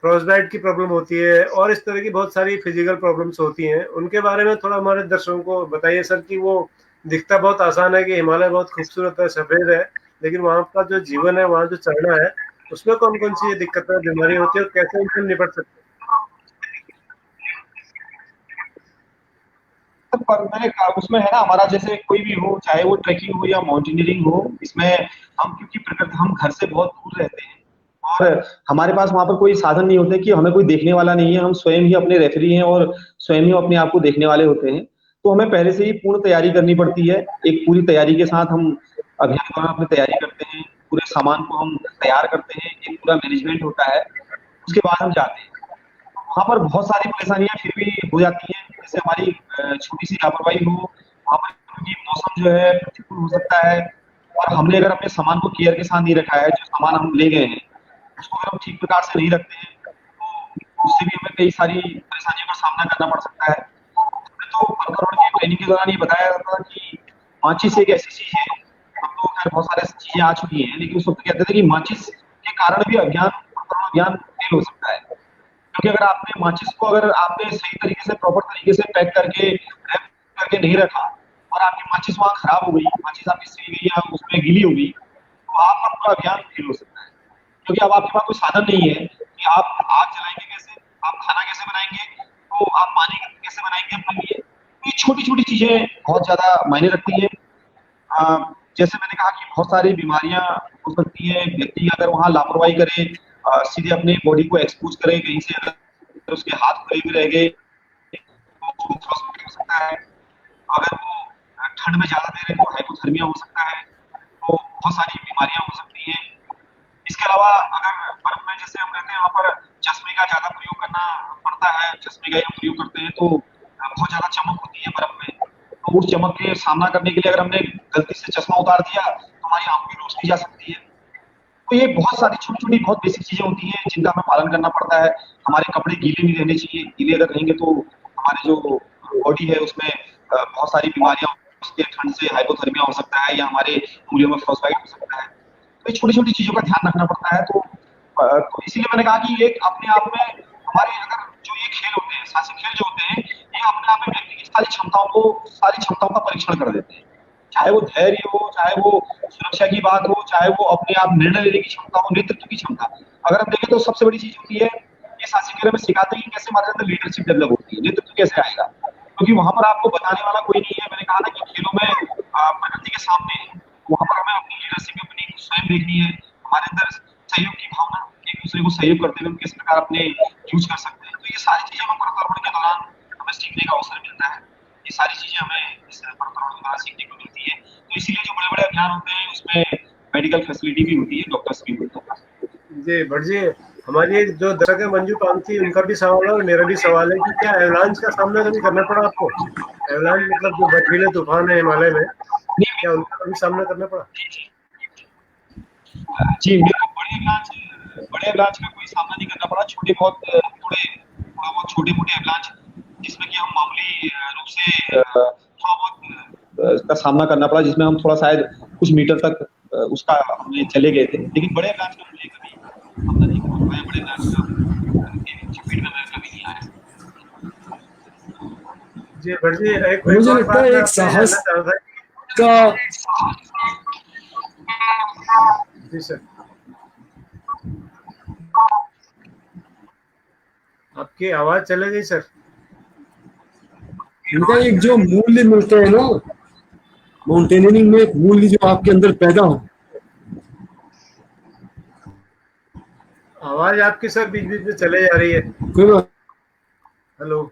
फ्रॉस्टबाइट की प्रॉब्लम होती है, और इस तरह की बहुत सारी फिजिकल प्रॉब्लम्स होती हैं। उनके बारे में थोड़ा हमारे दर्शकों को बताइए सर, कि वो दिखता बहुत आसान है कि हिमालय बहुत खूबसूरत है, सफेद है, लेकिन वहाँ का जो जीवन है, वहाँ जो चलना है, उसमें कौन कौन सी दिक्कतें, बीमारी होती है, और कैसे उनसे निपट सकते हैं?
पर मैंने उसमें है ना, हमारा जैसे कोई भी हो, चाहे वो ट्रैकिंग हो या माउंटेनियरिंग हो, इसमें हम क्योंकि प्रकृति, हम घर से बहुत दूर रहते हैं और हमारे पास वहां पर कोई साधन नहीं होते, कि हमें कोई देखने वाला नहीं है, हम स्वयं ही अपने रेफरी हैं और स्वयं ही अपने आप को देखने वाले होते हैं। तो हमें पहले से ही पूर्ण तैयारी करनी पड़ती है। एक पूरी तैयारी के साथ हम अभियान के दौरान अपनी तैयारी करते हैं, पूरे सामान को हम तैयार करते हैं, एक पूरा मैनेजमेंट होता है, उसके बाद हम जाते हैं। वहां पर बहुत सारी परेशानियां फिर भी हो जाती हैं, जैसे हमारी छोटी सी लापरवाही हो, वहां पर क्योंकि मौसम जो है प्रतिकूल हो सकता है, और हमने अगर अपने सामान को केयर के साथ नहीं रखा है, जो सामान हम ले गए हैं उसको अगर हम ठीक प्रकार से नहीं रखते हैं, तो उससे भी हमें कई सारी परेशानियों का सामना करना पड़ सकता है। हमने तो पर्यावरण की ट्रेनिंग के दौरान ये बताया था कि माचिस एक ऐसी चीज है, अब तो खैर बहुत सारे चीजें आ चुकी हैं, लेकिन उस वक्त कहते थे कि माचिस के कारण भी पर्यावरण अभियान फेल हो सकता है। क्योंकि अगर आपने माचिस को, अगर आपने सही तरीके से, प्रॉपर तरीके से पैक करके, रैप करके नहीं रखा और आपकी माचिस वहां खराब हो गई, माचिस आपकी सही गई या उसमें गीली हो गई, तो आपका पूरा अभियान फेल हो सकता है। क्योंकि अब आपके पास कोई साधन नहीं है कि आप आग जलाएंगे कैसे, आप खाना कैसे बनाएंगे, तो आप पानी कैसे बनाएंगे अपने लिए। तो ये छोटी छोटी चीजें बहुत ज्यादा मायने रखती है। जैसे मैंने कहा कि बहुत सारी बीमारियां हो सकती है, व्यक्ति अगर वहां लापरवाही करे, सीधे अपने बॉडी को एक्सपोज करे कहीं से, अगर उसके हाथ खुले भी रह गए तो उसको फ्रॉस्टबाइट हो सकता है। अगर वो ठंड में ज्यादा देर है तो हाइपोथर्मिया हो सकता है। तो बहुत सारी बीमारियां हो सकती हैं। इसके अलावा अगर बर्फ में जैसे हम रहते हैं, वहां पर चश्मे का ज्यादा प्रयोग करना पड़ता है, चश्मे का हम प्रयोग करते हैं तो बहुत ज्यादा चमक होती है बर्फ में, तो उस चमक के सामना करने के लिए अगर हमने गलती से चश्मा उतार दिया तो हमारी आंख भी रोशनी जा सकती है। तो ये बहुत सारी छोटी छोटी बहुत बेसिक चीजें होती हैं जिनका हमें पालन करना पड़ता है। हमारे कपड़े गीले नहीं रहने चाहिए, गीले अगर रहेंगे तो हमारे जो बॉडी है उसमें बहुत सारी बीमारियां हो सकती है, ठंड से हाइपोथर्मिया हो सकता है या हमारे उंगलियों में फ्रॉस्टबाइट हो सकता है। तो ये छोटी छोटी चीजों का ध्यान रखना पड़ता है। तो इसीलिए मैंने कहा कि एक अपने आप में हमारे, अगर जो ये खेल होते हैं, साहसिक खेल जो होते हैं, ये अपने आप में व्यक्ति की सारी क्षमताओं का परीक्षण कर देते हैं। चाहे वो धैर्य हो, चाहे वो सुरक्षा की बात हो, चाहे वो अपने आप निर्णय लेने की क्षमता हो, नेतृत्व की क्षमता। अगर हम देखें तो सबसे बड़ी चीज होती है, ये साहसिक खेल में सिखाते हैं कि कैसे हमारे अंदर लीडरशिप डेवलप होती है, नेतृत्व कैसे आएगा। क्योंकि वहां पर आपको बताने वाला कोई नहीं है। मैंने कहा ना कि खेलों में प्रकृति के सामने, वहां पर हमें अपनी लीडरशिप अपनी स्वयं देखनी है। हमारे अंदर सहयोग की भावना, एक दूसरे को सहयोग करते हुए हम किस प्रकार अपने यूज कर सकते हैं। तो ये सारी चीजें हमें पर्वतारोहण के दौरान हमें सीखने का अवसर मिलता है। ये सारी चीजें हमें इस पर्वतारोहण के दौरान सीखने को मिलती है। तो इसीलिए जो बड़े बड़े अभियान होते हैं उसमें मेडिकल फैसिलिटी भी होती है, डॉक्टर्स भी होते हैं।
जी भट्ट जी, हमारी जो दर्शक है मंजू कांति, उनका भी सवाल है और मेरा भी सवाल है कि क्या एवलांच का सामना कभी करना पड़ा आपको? एवलांच मतलब जो बर्फीले तूफान है हिमालय में, क्या उनका कभी सामना करना पड़ा?
जी, मेरे को बड़े अवलांच का कोई सामना नहीं करना पड़ा। छोटे बहुत थोड़ा बहुत छोटे मोटे अवलांच जिसमें कि हम मामूली रूप से थोड़ा बहुत का सामना करना पड़ा, जिसमें हम थोड़ा शायद कुछ मीटर तक उसका हमने चले गए थे, लेकिन बड़े अवलांच का मुझे कभी सामना नहीं करना पड़ा। बड़े अवलांच का चपेट में मैं कभी नहीं आया।
जी भट्ट जी,
मुझे लगता है एक साहस का,
जी सर, आपकी आवाज चले गई सर।
इनका एक जो मूल्य मिलता है ना माउंटेनियरिंग में, एक मूल्य जो आपके अंदर पैदा हो।
आवाज आपकी सर बीच बीच में चले जा रही है।
कोई बात।
हेलो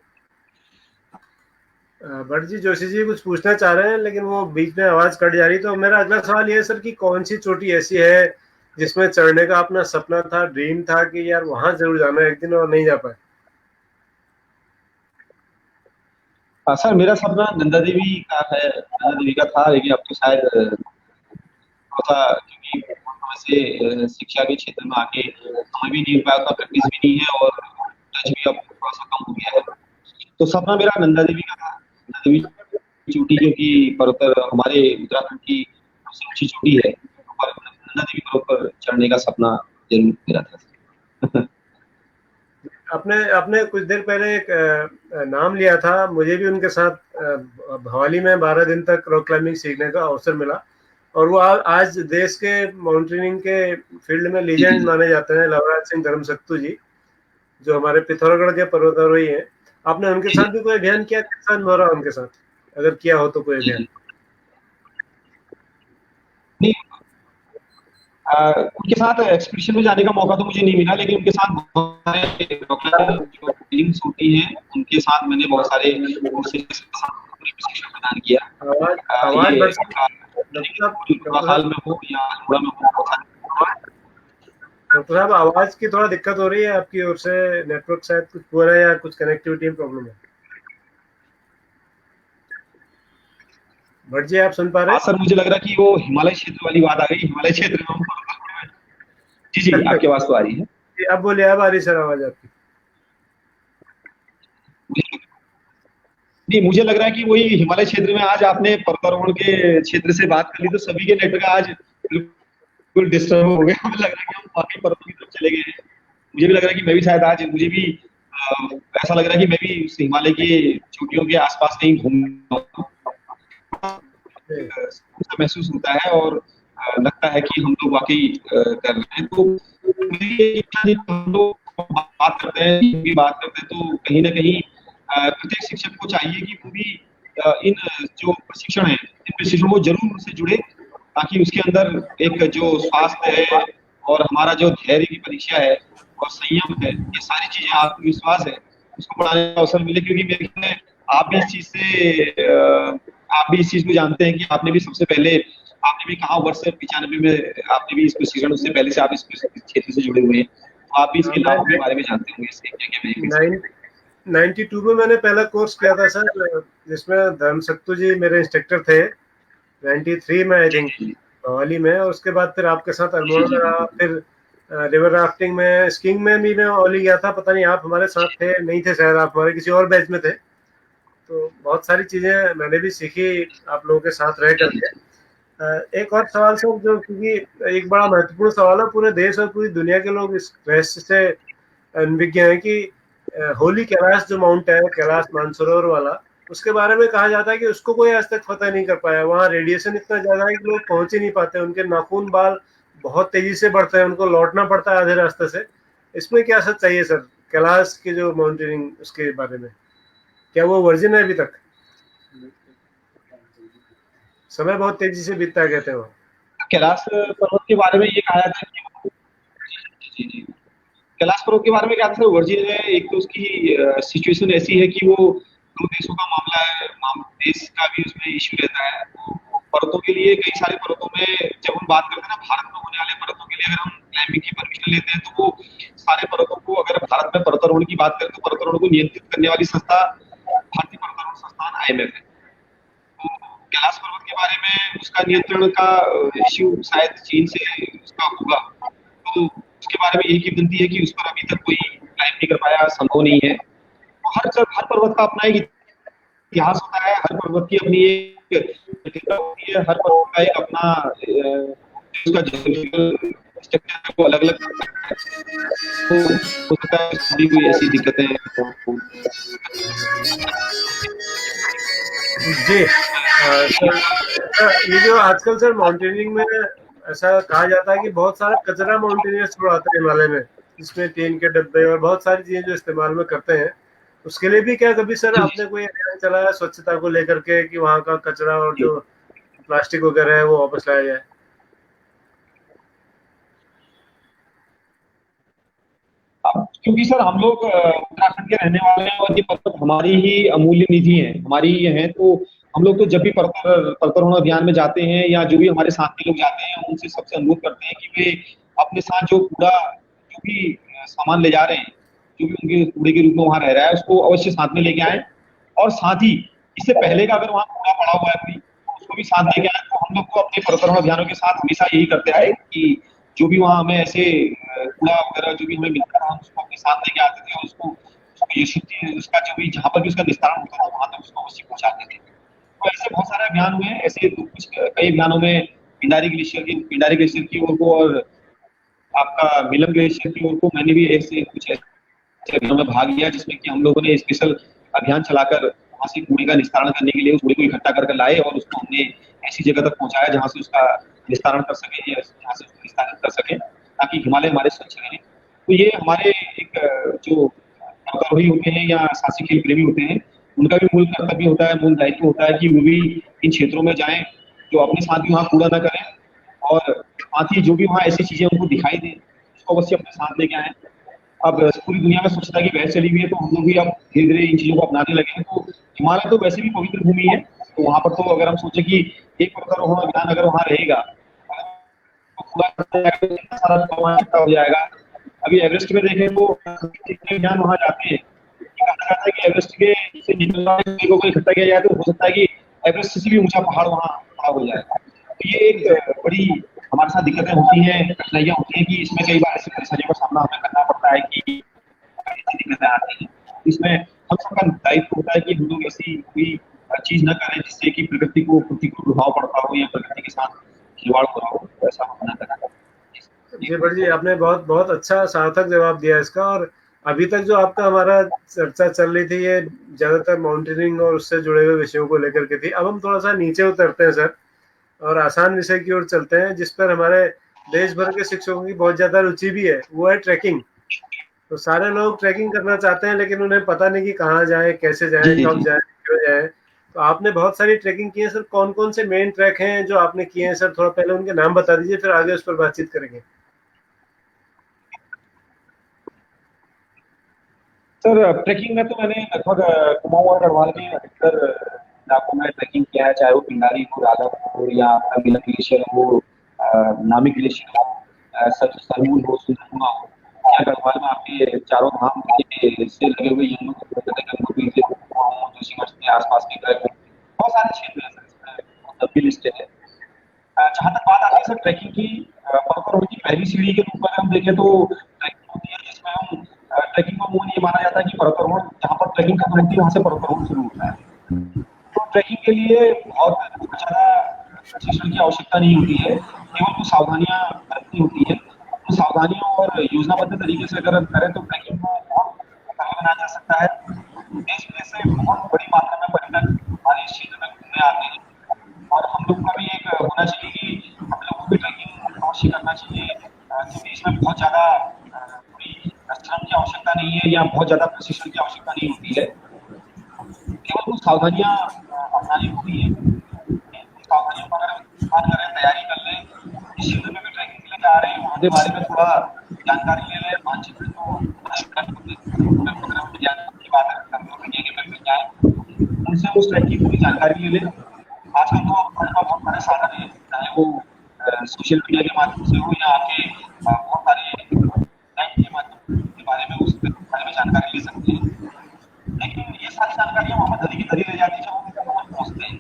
भट्ट जी, जोशी जी कुछ पूछना चाह रहे हैं लेकिन वो बीच में आवाज कट जा रही। तो मेरा अगला सवाल ये है सर कि कौन सी चोटी ऐसी है जिसमें चढ़ने का अपना सपना था, ड्रीम था कि यार वहां जरूर जाना एक दिन, और नहीं जा पाए?
सर मेरा सपना नंदा देवी का है, नंदा देवी का था, लेकिन अब तो शायद थोड़ा सा, क्योंकि बहुत समय से शिक्षा के क्षेत्र में आके समय भी नहीं हो पाया, उतना प्रैक्टिस भी नहीं है और टच भी अब थोड़ा सा कम हो गया है। तो सपना मेरा नंदा देवी का था, नंदा देवी चोटी जो कि पर्वत हमारे उत्तराखंड की सबसे ऊंची चोटी है, पर नंदा देवी पर्वत पर चढ़ने का सपना जरूर मेरा था।
आपने कुछ देर पहले एक नाम लिया था, मुझे भी उनके साथ भवाली में 12 दिन तक रॉक क्लाइंबिंग सीखने का अवसर मिला, और वो आज देश के माउंटेनियरिंग के फील्ड में लीजेंड माने जाते हैं, लवराज सिंह धर्मसक्तु जी, जो हमारे पिथौरागढ़ के पर्वतारोही हैं। आपने उनके साथ भी कोई अभियान किया? कैसा अनुभव रहा उनके साथ? अगर किया हो तो कोई अभियान?
नहीं, उनके साथ एक्सपीडिशन में जाने का मौका तो मुझे नहीं मिला, लेकिन उनके साथ बहुत सारे जो टीम्स होती हैं उनके साथ मैंने बहुत सारे प्रशिक्षण प्रदान किया।
आवाज
ये
डॉक्टर
हाल में हो या अल्मोड़ा में हो,
साहब आवाज की थोड़ा दिक्कत हो रही है आपकी ओर से, नेटवर्क शायद कुछ हो रहा है या कुछ कनेक्टिविटी में प्रॉब्लम है। भट्ट जी आप सुन पा रहे हैं?
सर मुझे लग रहा है कि वो हिमालय क्षेत्र वाली बात आ गई, हिमालय क्षेत्र में जी जी आपकी आवाज तो आ रही है।
अब बोलिए, अब आ रही सर आवाज आपकी।
नहीं, मुझे लग रहा है कि वही हिमालय क्षेत्र में आज आपने पर्वतारोहण के क्षेत्र से बात कर ली, तो सभी के नेटवर्क आज बिल्कुल डिस्टर्ब हो गए। मुझे लग रहा है कि हम बाकी पर्वतों की तरफ चले गए हैं। मुझे भी लग रहा है कि मैं भी शायद आज मुझे भी ऐसा लग रहा है कि मैं भी उस हिमालय की चोटियों के आसपास कहीं घूम महसूस होता है और लगता है कि हम लोग वाकई कर रहे हैं। तो हम लोग बात करते हैं तो कहीं ना कहीं प्रत्येक शिक्षक को चाहिए कि वो भी इन जो प्रशिक्षण है इन प्रशिक्षण को जरूर उनसे जुड़े, ताकि उसके अंदर एक जो स्वास्थ्य है और हमारा जो धैर्य की परीक्षा है और संयम है, ये सारी चीजें आत्मविश्वास है, उसको बढ़ाने का अवसर मिले। क्योंकि मेरे ख्याल में आप भी इस चीज को जानते हैं कि आपने भी सबसे पहले आपने भी कहा वर्ष 95 में आपने भी इस प्रशिक्षण, उससे पहले से आप इस क्षेत्र से जुड़े हुए हैं, तो आप भी इसके लाभ के बारे में जानते होंगे। इसके क्या
92 में मैंने पहला कोर्स किया था सर, जिसमें धर्मसत्तू जी मेरे इंस्ट्रक्टर थे। 93 में आई थिंक भवाली में, और उसके बाद फिर आपके साथ अल्मोड़ा में रहा, फिर रिवर राफ्टिंग में, स्कीइंग में भी मैं ओली गया था। पता नहीं आप हमारे साथ थे नहीं थे, शायद आप हमारे किसी और बैच में थे। तो बहुत सारी चीजें मैंने भी सीखी आप लोगों के साथ रह करके। एक और सवाल सर, जो क्योंकि एक बड़ा महत्वपूर्ण सवाल है, पूरे देश और पूरी दुनिया के लोग इस रहस्य से अनभिज्ञ हैं कि होली कैलाश जो माउंट है, कैलाश मानसरोवर वाला, उसके बारे में कहा जाता है कि उसको कोई आज तक फतह नहीं कर पाया। वहाँ रेडिएशन इतना ज्यादा है कि लोग पहुंच ही नहीं पाते, उनके नाखून बाल बहुत तेजी से बढ़ते हैं, उनको लौटना पड़ता है आधे रास्ते से। इसमें क्या सच्चाई है सर, कैलाश के जो माउंटेनिंग उसके बारे में, क्या वो वर्जिन है अभी तक? समय बहुत तेजी से बीतता है कहते हैं।
कैलाश पर्वत के बारे में ये कहा जाता है कि कैलाश पर्वत के बारे में क्या था, वर्जिन है। एक तो उसकी सिचुएशन ऐसी है कि वो दो देशों का मामला है, देश का भी उसमें इश्यू रहता है। तो पर्वतों के लिए कई सारे पर्वतों में जब हम बात करते हैं ना, भारत में होने वाले पर्वतों के लिए अगर हम क्लाइंबिंग की परमिशन लेते हैं, तो वो सारे पर्वतों को, अगर भारत में पर्वतारोहण की बात करें तो पर्वतारोहण को नियंत्रित करने वाली संस्था भारतीय पर्वतारोहण संस्थान IMF है। तो कैलाश पर्वत के बारे में उसका नियंत्रण का इश्यू शायद चीन से उसका होगा, तो उसके बारे में यही की विनती है कि उस पर अभी तक कोई क्लाइम नहीं कर पाया, संभव नहीं है। तो हर पर्वत का अपना एक इतिहास होता है, हर पर्वत की अपनी एक जटिलता होती है, हर पर्वत का एक अपना उसका ज्योग्राफिकल स्ट्रक्चर को अलग अलग तो हो सकता है सभी कोई ऐसी दिक्कतें
जी। ये जो आजकल सर माउंटेनियरिंग में ऐसा कहा जाता है कि बहुत सारा कचरा माउंटेनियर्स उड़ाते हैं हिमालय में, जिसमें टीन के डब्बे और बहुत सारी चीजें जो इस्तेमाल में करते हैं, उसके लिए भी क्या कभी सर आपने कोई अभियान चलाया स्वच्छता को लेकर के कि वहाँ का कचरा और जो प्लास्टिक वगैरह है वो वापस लाया जाए?
क्योंकि सर हम लोग उत्तराखंड के रहने वाले हैं और ये पर्वत हमारी ही अमूल्य निधि है, हमारी ही है। तो हम लोग तो जब भी पर्वतारोहण अभियान में जाते हैं या जो भी हमारे साथी लोग जाते हैं, उनसे सबसे अनुरोध करते हैं कि वे अपने साथ जो कूड़ा, जो भी सामान ले जा रहे हैं, जो भी उनके कूड़े के रूप में वहां रह रहा है, उसको अवश्य साथ में लेके आए। और साथ ही इससे पहले का अगर वहाँ कूड़ा पड़ा हुआ है कोई, तो उसको भी साथ लेके आए। तो हम लोग को अपने पर्वतारोहण अभियानों के साथ हमेशा यही करते आए कि जो भी वहाँ हमें ऐसे कूड़ा वगैरह जो भी हमें मिलता था, हम उसको अपने साथ लेके आते थे और उसको ये शुद्धि उसका जो भी जहाँ पर भी उसका निस्तारण होता था वहां तक उसको अवश्य पहुंचाते थे। तो ऐसे बहुत सारे अभियान हुए हैं। ऐसे कुछ कई अभियानों में पिंडारी ग्लेशियर की ओर को और आपका मिलम ग्लेशियर की ओर को मैंने भी ऐसे कुछ अभियानों में भाग लिया, जिसमें कि हम लोगों ने स्पेशल अभियान चलाकर वहां से कूड़े का निस्तारण करने के लिए उस कूड़े को इकट्ठा करके लाए और उसको हमने ऐसी जगह तक पहुंचाया जहां से उसका निस्तारण कर सके या जहां से उसको निस्तारित कर सके, ताकि हिमालय हमारे स्वच्छ रहे। तो ये हमारे एक जो पर्वतारोही होते हैं या साहसिक खेल प्रेमी होते हैं, उनका भी मूल कर्तव्य होता है, मूल दायित्व होता है कि वो भी इन क्षेत्रों में जाएं जो अपने साथ भी वहाँ कूड़ा ना करें, और साथ ही जो भी वहाँ ऐसी चीजें उनको दिखाई दे उसको अवश्य अपने साथ लेके आए। अब पूरी दुनिया में स्वच्छता की बहस चली हुई है, तो हम लोग भी अब धीरे धीरे इन चीजों को अपनाने लगे हैं। तो हिमालय तो वैसे भी पवित्र भूमि है, तो वहां पर तो अगर हम सोचे कि एक पर्वतारोहण अभियान अगर वहां रहेगा तो कूड़ा इतना सारा वहाँ इकट्ठा हो जाएगा। अभी एवरेस्ट में देखें तो जितने अभियान वहां जाते हैं, कहा जाता है कि एवरेस्ट के से निकलने वाले लोगों को इकट्ठा किया जाए तो हो सकता है कि एवरेस्ट से भी ऊंचा पहाड़ वहां खड़ा हो जाएगा। तो ये एक बड़ी हमारे साथ दिक्कतें होती हैं, कठिनाइयां होती हैं कि इसमें कई बार ऐसी परेशानियों का सामना हमें करना पड़ता है कि ऐसी दिक्कतें आती हैं। इसमें हम सबका दायित्व होता है कि हम लोग ऐसी कोई चीज न करें जिससे कि प्रकृति को प्रतिकूल प्रभाव पड़ता हो या प्रकृति के साथ खिलवाड़ हो रहा हो, तो ऐसा हम न करें।
जी भट्ट जी, आपने बहुत बहुत अच्छा सार्थक जवाब दिया इसका। और अभी तक जो आपका हमारा चर्चा चल रही थी ये ज्यादातर माउंटेनिंग और उससे जुड़े हुए विषयों को लेकर के थी। अब हम थोड़ा सा नीचे उतरते हैं सर, और आसान विषय की ओर चलते हैं जिस पर हमारे देश भर के शिक्षकों की बहुत ज्यादा रुचि भी है, वो है ट्रैकिंग। तो सारे लोग ट्रैकिंग करना चाहते हैं लेकिन उन्हें पता नहीं कि कहाँ जाए, कैसे जाए, कब जाए, क्यों जाए। तो आपने बहुत सारी ट्रैकिंग की है सर, कौन कौन से मेन ट्रैक हैं जो आपने किए हैं सर? थोड़ा पहले उनके नाम बता दीजिए, फिर आगे उस पर बातचीत करेंगे।
सर ट्रैकिंग में तो मैंने लगभग कुमाऊं और गढ़वाल में अधिकतर इलाकों में ट्रैकिंग किया है, चाहे वो पिंडारी हो, राधापुर हो, या आपका मिलन ग्लेशियर हो, नामी ग्लेशियर हो, सरमूल हो, सुरपुरा हो, या गढ़वाल में आपके चारों धाम के से लगे हुए गंगोत्री से जोशीमठ के आसपास के ट्रैक, बहुत सारे क्षेत्र हैं सर, इसमें लंबी लिस्ट है। जहाँ तक बात आती है सर ट्रैकिंग की, पर्वतारोहण की पहली सीढ़ी के रूप में हम देखें तो ट्रैकिंग होती है, जिसमें हम ट्रैकिंग का मूल ये माना जाता है कि पर्वतारोहण जहाँ पर ट्रैकिंग खत्म होती है वहां से पर्वतारोहण शुरू होता है। तो ट्रैकिंग के लिए बहुत ज्यादा प्रशिक्षण की आवश्यकता नहीं होती है, केवल कुछ सावधानियां बरतनी होती है। तो सावधानियों और योजनाबद्ध तरीके से अगर हम करें तो ट्रैकिंग को बहुत प्रभावी बनाया जा सकता है। देश विदेश से बहुत बड़ी मात्रा में पर्यटक हमारे इस क्षेत्र में घूमने आते हैं, और हम लोग का भी एक होना चाहिए कि हम लोगों को भी ट्रैकिंग अवश्य करना चाहिए, क्योंकि इसमें बहुत ज्यादा कोई श्रम की आवश्यकता नहीं है या बहुत ज्यादा प्रशिक्षण की आवश्यकता नहीं होती है, केवल कुछ सावधानियां अपनानी होती है। सावधानियों का अगर पालन करें, तैयारी कर लें, इस क्षेत्र में भी ट्रैकिंग के लिए जा रहे हैं वहाँ के बारे में थोड़ा जानकारी ले लें, मानचित्र तो की बात है उनसे उस ट्रैक की पूरी जानकारी ले लें। आजकल तो बहुत सारे साधन है, चाहे वो सोशल मीडिया के माध्यम से हो या आपके बहुत सारे के माध्यम के बारे में उस बारे में जानकारी ले सकते हैं। लेकिन ये सारी जानकारियां वहां पर धरी की धरी रह जाती है जब हम वहां पहुंचते हैं,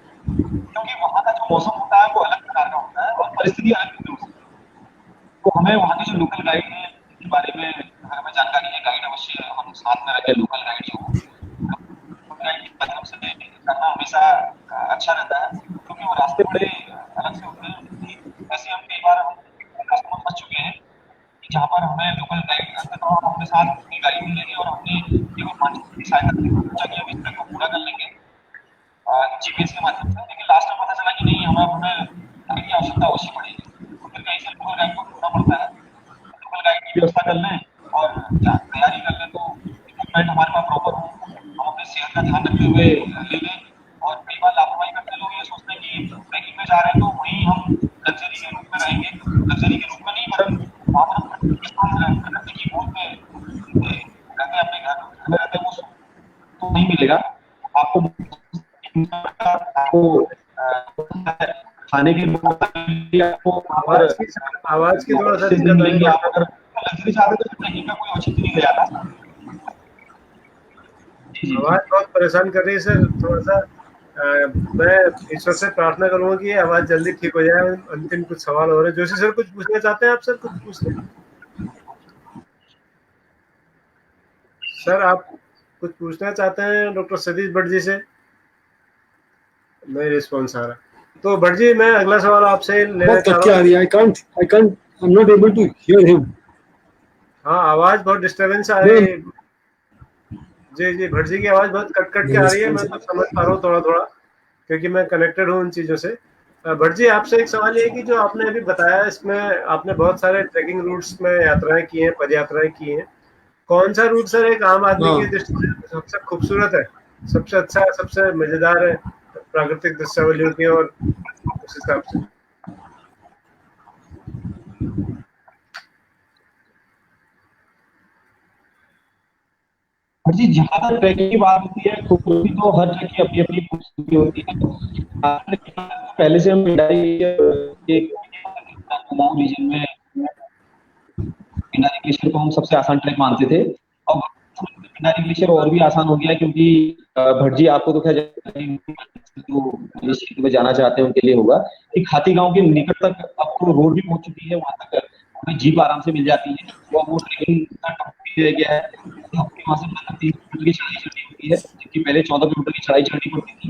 क्योंकि वहां का जो मौसम होता है वो अलग प्रकार का होता है और परिस्थिति अलग होती है। तो हमें वहाँ के जो लोकल गाइड है उनके बारे में हमें जानकारी है, गाइड अवश्य हम साथ में रखें, लोकल गाइड जो गाइड के माध्यम से करना हमेशा अच्छा रहता है, क्योंकि वो रास्ते बड़े अलग से होते हैं। वैसे हम कई बार रास्तों में फंस चुके हैं जहाँ पर हमें लोकल गाइड करते तो हम अपने साथ अपनी गाड़ी भी लेंगे और अपने केवल मानचित्र की सहायता से सोचा कि हम इस ट्रैक को पूरा कर लेंगे जीपीएस के माध्यम से, लेकिन लास्ट में पता चला कि नहीं, हमें गाइड की आवश्यकता अवश्य पड़ेगी। तो फिर कहीं से लोकल गाइड को ढूंढना पड़ता है, लोकल गाइड की व्यवस्था कर लें और तैयारी कर लें तो इक्विपमेंट हमारे पास प्रॉपर हो, हम अपने सेहत का ध्यान रखते हुए ले लें। और कई बार लापरवाही करते लोग ये सोचते हैं कि ट्रैकिंग में जा रहे हैं तो वहीं हम लग्जरी के रूप में रहेंगे, लग्जरी के रूप में नहीं, वरन वहाँ पर हम प्रकृति की गोद में रहते अपने घर में रहते, वो तो नहीं मिलेगा आपको। खाने के आपको
आवाज की थोड़ा सा
मिलेंगे। आप अगर लग्जरी चाहते तो ट्रैकिंग का कोई औचित्य नहीं रह जाता।
आवाज बहुत परेशान कर रही है सर, थोड़ा सा मैं ईश्वर से प्रार्थना करूंगा कि ये आवाज जल्दी ठीक हो जाए। अंतिम कुछ सवाल हो रहे हैं। जोशी सर कुछ पूछना चाहते हैं आप? सर कुछ पूछ लें। सर आप कुछ पूछना चाहते हैं डॉक्टर सतीश भट्ट जी से? नहीं रिस्पॉन्स आ रहा, तो भट्ट जी मैं अगला सवाल आपसे लेना चाह रहा हूँ।
I'm not able to hear him.
हाँ आवाज बहुत डिस्टर्बेंस आ रही है। जी भट्ट जी की आवाज बहुत कट के आ रही है, मैं तो समझ पा रहा हूँ थोड़ा थोड़ा, क्योंकि मैं कनेक्टेड हूँ उन चीजों से। भट्ट जी आपसे एक सवाल ये है कि जो आपने अभी बताया इसमें आपने बहुत सारे ट्रैकिंग रूट्स में यात्राएं की हैं, पद यात्राएं की हैं, कौन सा रूट सर एक आम आदमी की दृष्टि से सबसे खूबसूरत है? सबसे अच्छा, सबसे मजेदार है प्राकृतिक दृश्यावलियों की, और उस हिसाब से
हर चीज जहाँ तक ट्रैकिंग की बात होती है, खूबसूरती तो हर ट्रैक की अपनी अपनी खूबसूरती होती है। पहले से हम कुमाऊं रीजन में पिंडारी ग्लेशियर को हम सबसे आसान ट्रैक मानते थे। अब पिंडारी ग्लेशियर और भी आसान हो गया, क्योंकि भटजी आपको तो खैर जो जिस क्षेत्र में जाना चाहते हैं उनके लिए होगा कि खाती गांव के निकट तक अब तो रोड भी पहुंच चुकी है, वहां तक हमें जीप आराम से मिल जाती है। तो वो ट्रेकिंग का टॉपिक रह गया है, हफ्ते वहां से 3 किलोमीटर की चढ़ाई चढ़नी होती है, जबकि पहले 14 किलोमीटर की चढ़ाई चढ़नी पड़ती थी।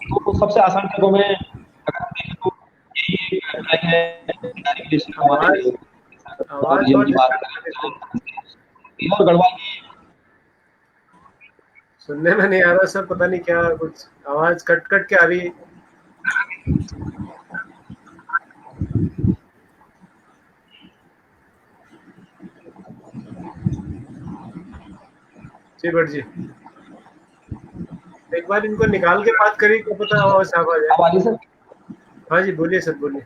तो सबसे आसान ट्रैकों में अगर हम देखें तो यही एक ट्रैक है पिंडारी ग्लेशियर हमारे
आवाज
रीजन
बहुत
की बात करें और गढ़वाल की।
सुनने में नहीं आ रहा सर, पता नहीं क्या, कुछ आवाज कट कट के आ रही है। जी भट्ट जी, एक बार इनको निकाल के बात करिए, क्या पता आवाज साफ आ जाए।
आवाज सर?
हाँ जी, बोलिए सर, बोलिए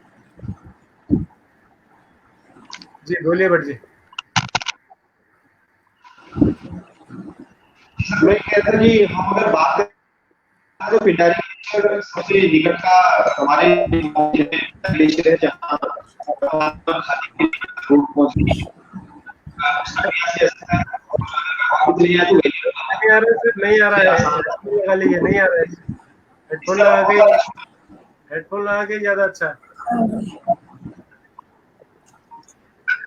जी, बोलिए भट्ट जी।
मैं कहता कि हम अगर बात करें तो पिंडारी ग्लेशियर सबसे निकट का हमारे ग्लेशियर है, जहाँ रोड पहुंचती है।
नहीं आ रहा है सर, नहीं आ रहा है, हेडफोन लगा लीजिए, नहीं आ रहा है। हेडफोन लगा के, हेडफोन लगा के ज्यादा अच्छा है।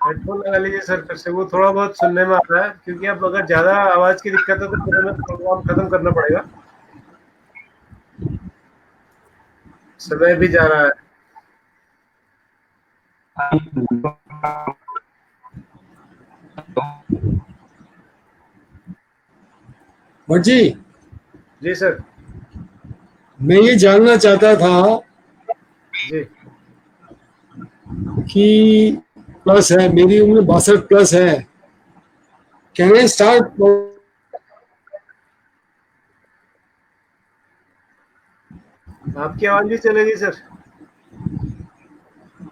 हेडफोन लगा लीजिए सर, फिर से वो थोड़ा बहुत सुनने में आ रहा है, क्योंकि अब अगर ज्यादा आवाज की दिक्कत है तो फिर हमें प्रोग्राम खत्म करना पड़ेगा, समय भी जा रहा है।
भट्ट जी,
जी सर।
मैं ये जानना चाहता था
जी
कि प्लस है, मेरी उम्र 62 प्लस है, कैन आई स्टार्ट?
आपकी आवाज भी चलेगी सर।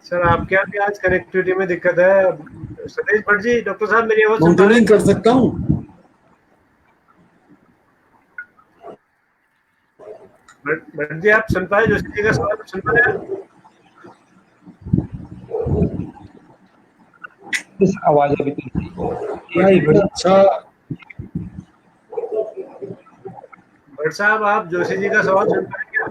सर आपके यहाँ भी आज कनेक्टिविटी में दिक्कत है। सतीश भट्ट जी, डॉक्टर साहब मेरी आवाज सुन पा रहे
माउंटेनिंग कर सकता हूँ?
हैं? भट्ट जी आप सुन पाए, जोशी जी का सवाल सुन पाए आप?
इस आवाज अभी
क्या इतना अच्छा?
भट्ट साहब आप जोशी जी का सवाल सुन पाए क्या?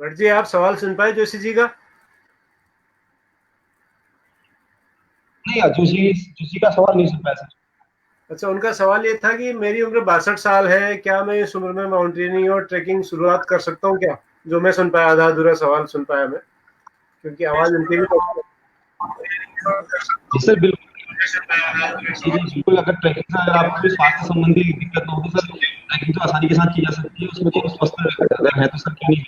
भट्ट जी आप सवाल सुन पाए जोशी जी का?
नहीं, जोशी का सवाल नहीं सुन पाया सर।
अच्छा, उनका सवाल ये था कि मेरी उम्र 62 साल है, क्या मैं इस उम्र में माउंटेनियरिंग और ट्रेकिंग शुरुआत कर सकता हूँ क्या? जो मैं सुन पाया, आधा अधूरा सवाल सुन पाया मैं, क्योंकि आवाज उनकी भी
जी सर, बिल्कुल। जी बिल्कुल, अगर ट्रैकिंग से अगर आपको कोई स्वास्थ्य संबंधी दिक्कत हो तो सर ट्रैकिंग तो आसानी के साथ की जा सकती है, उसमें तो स्वस्थ अगर है तो सर क्यों नहीं।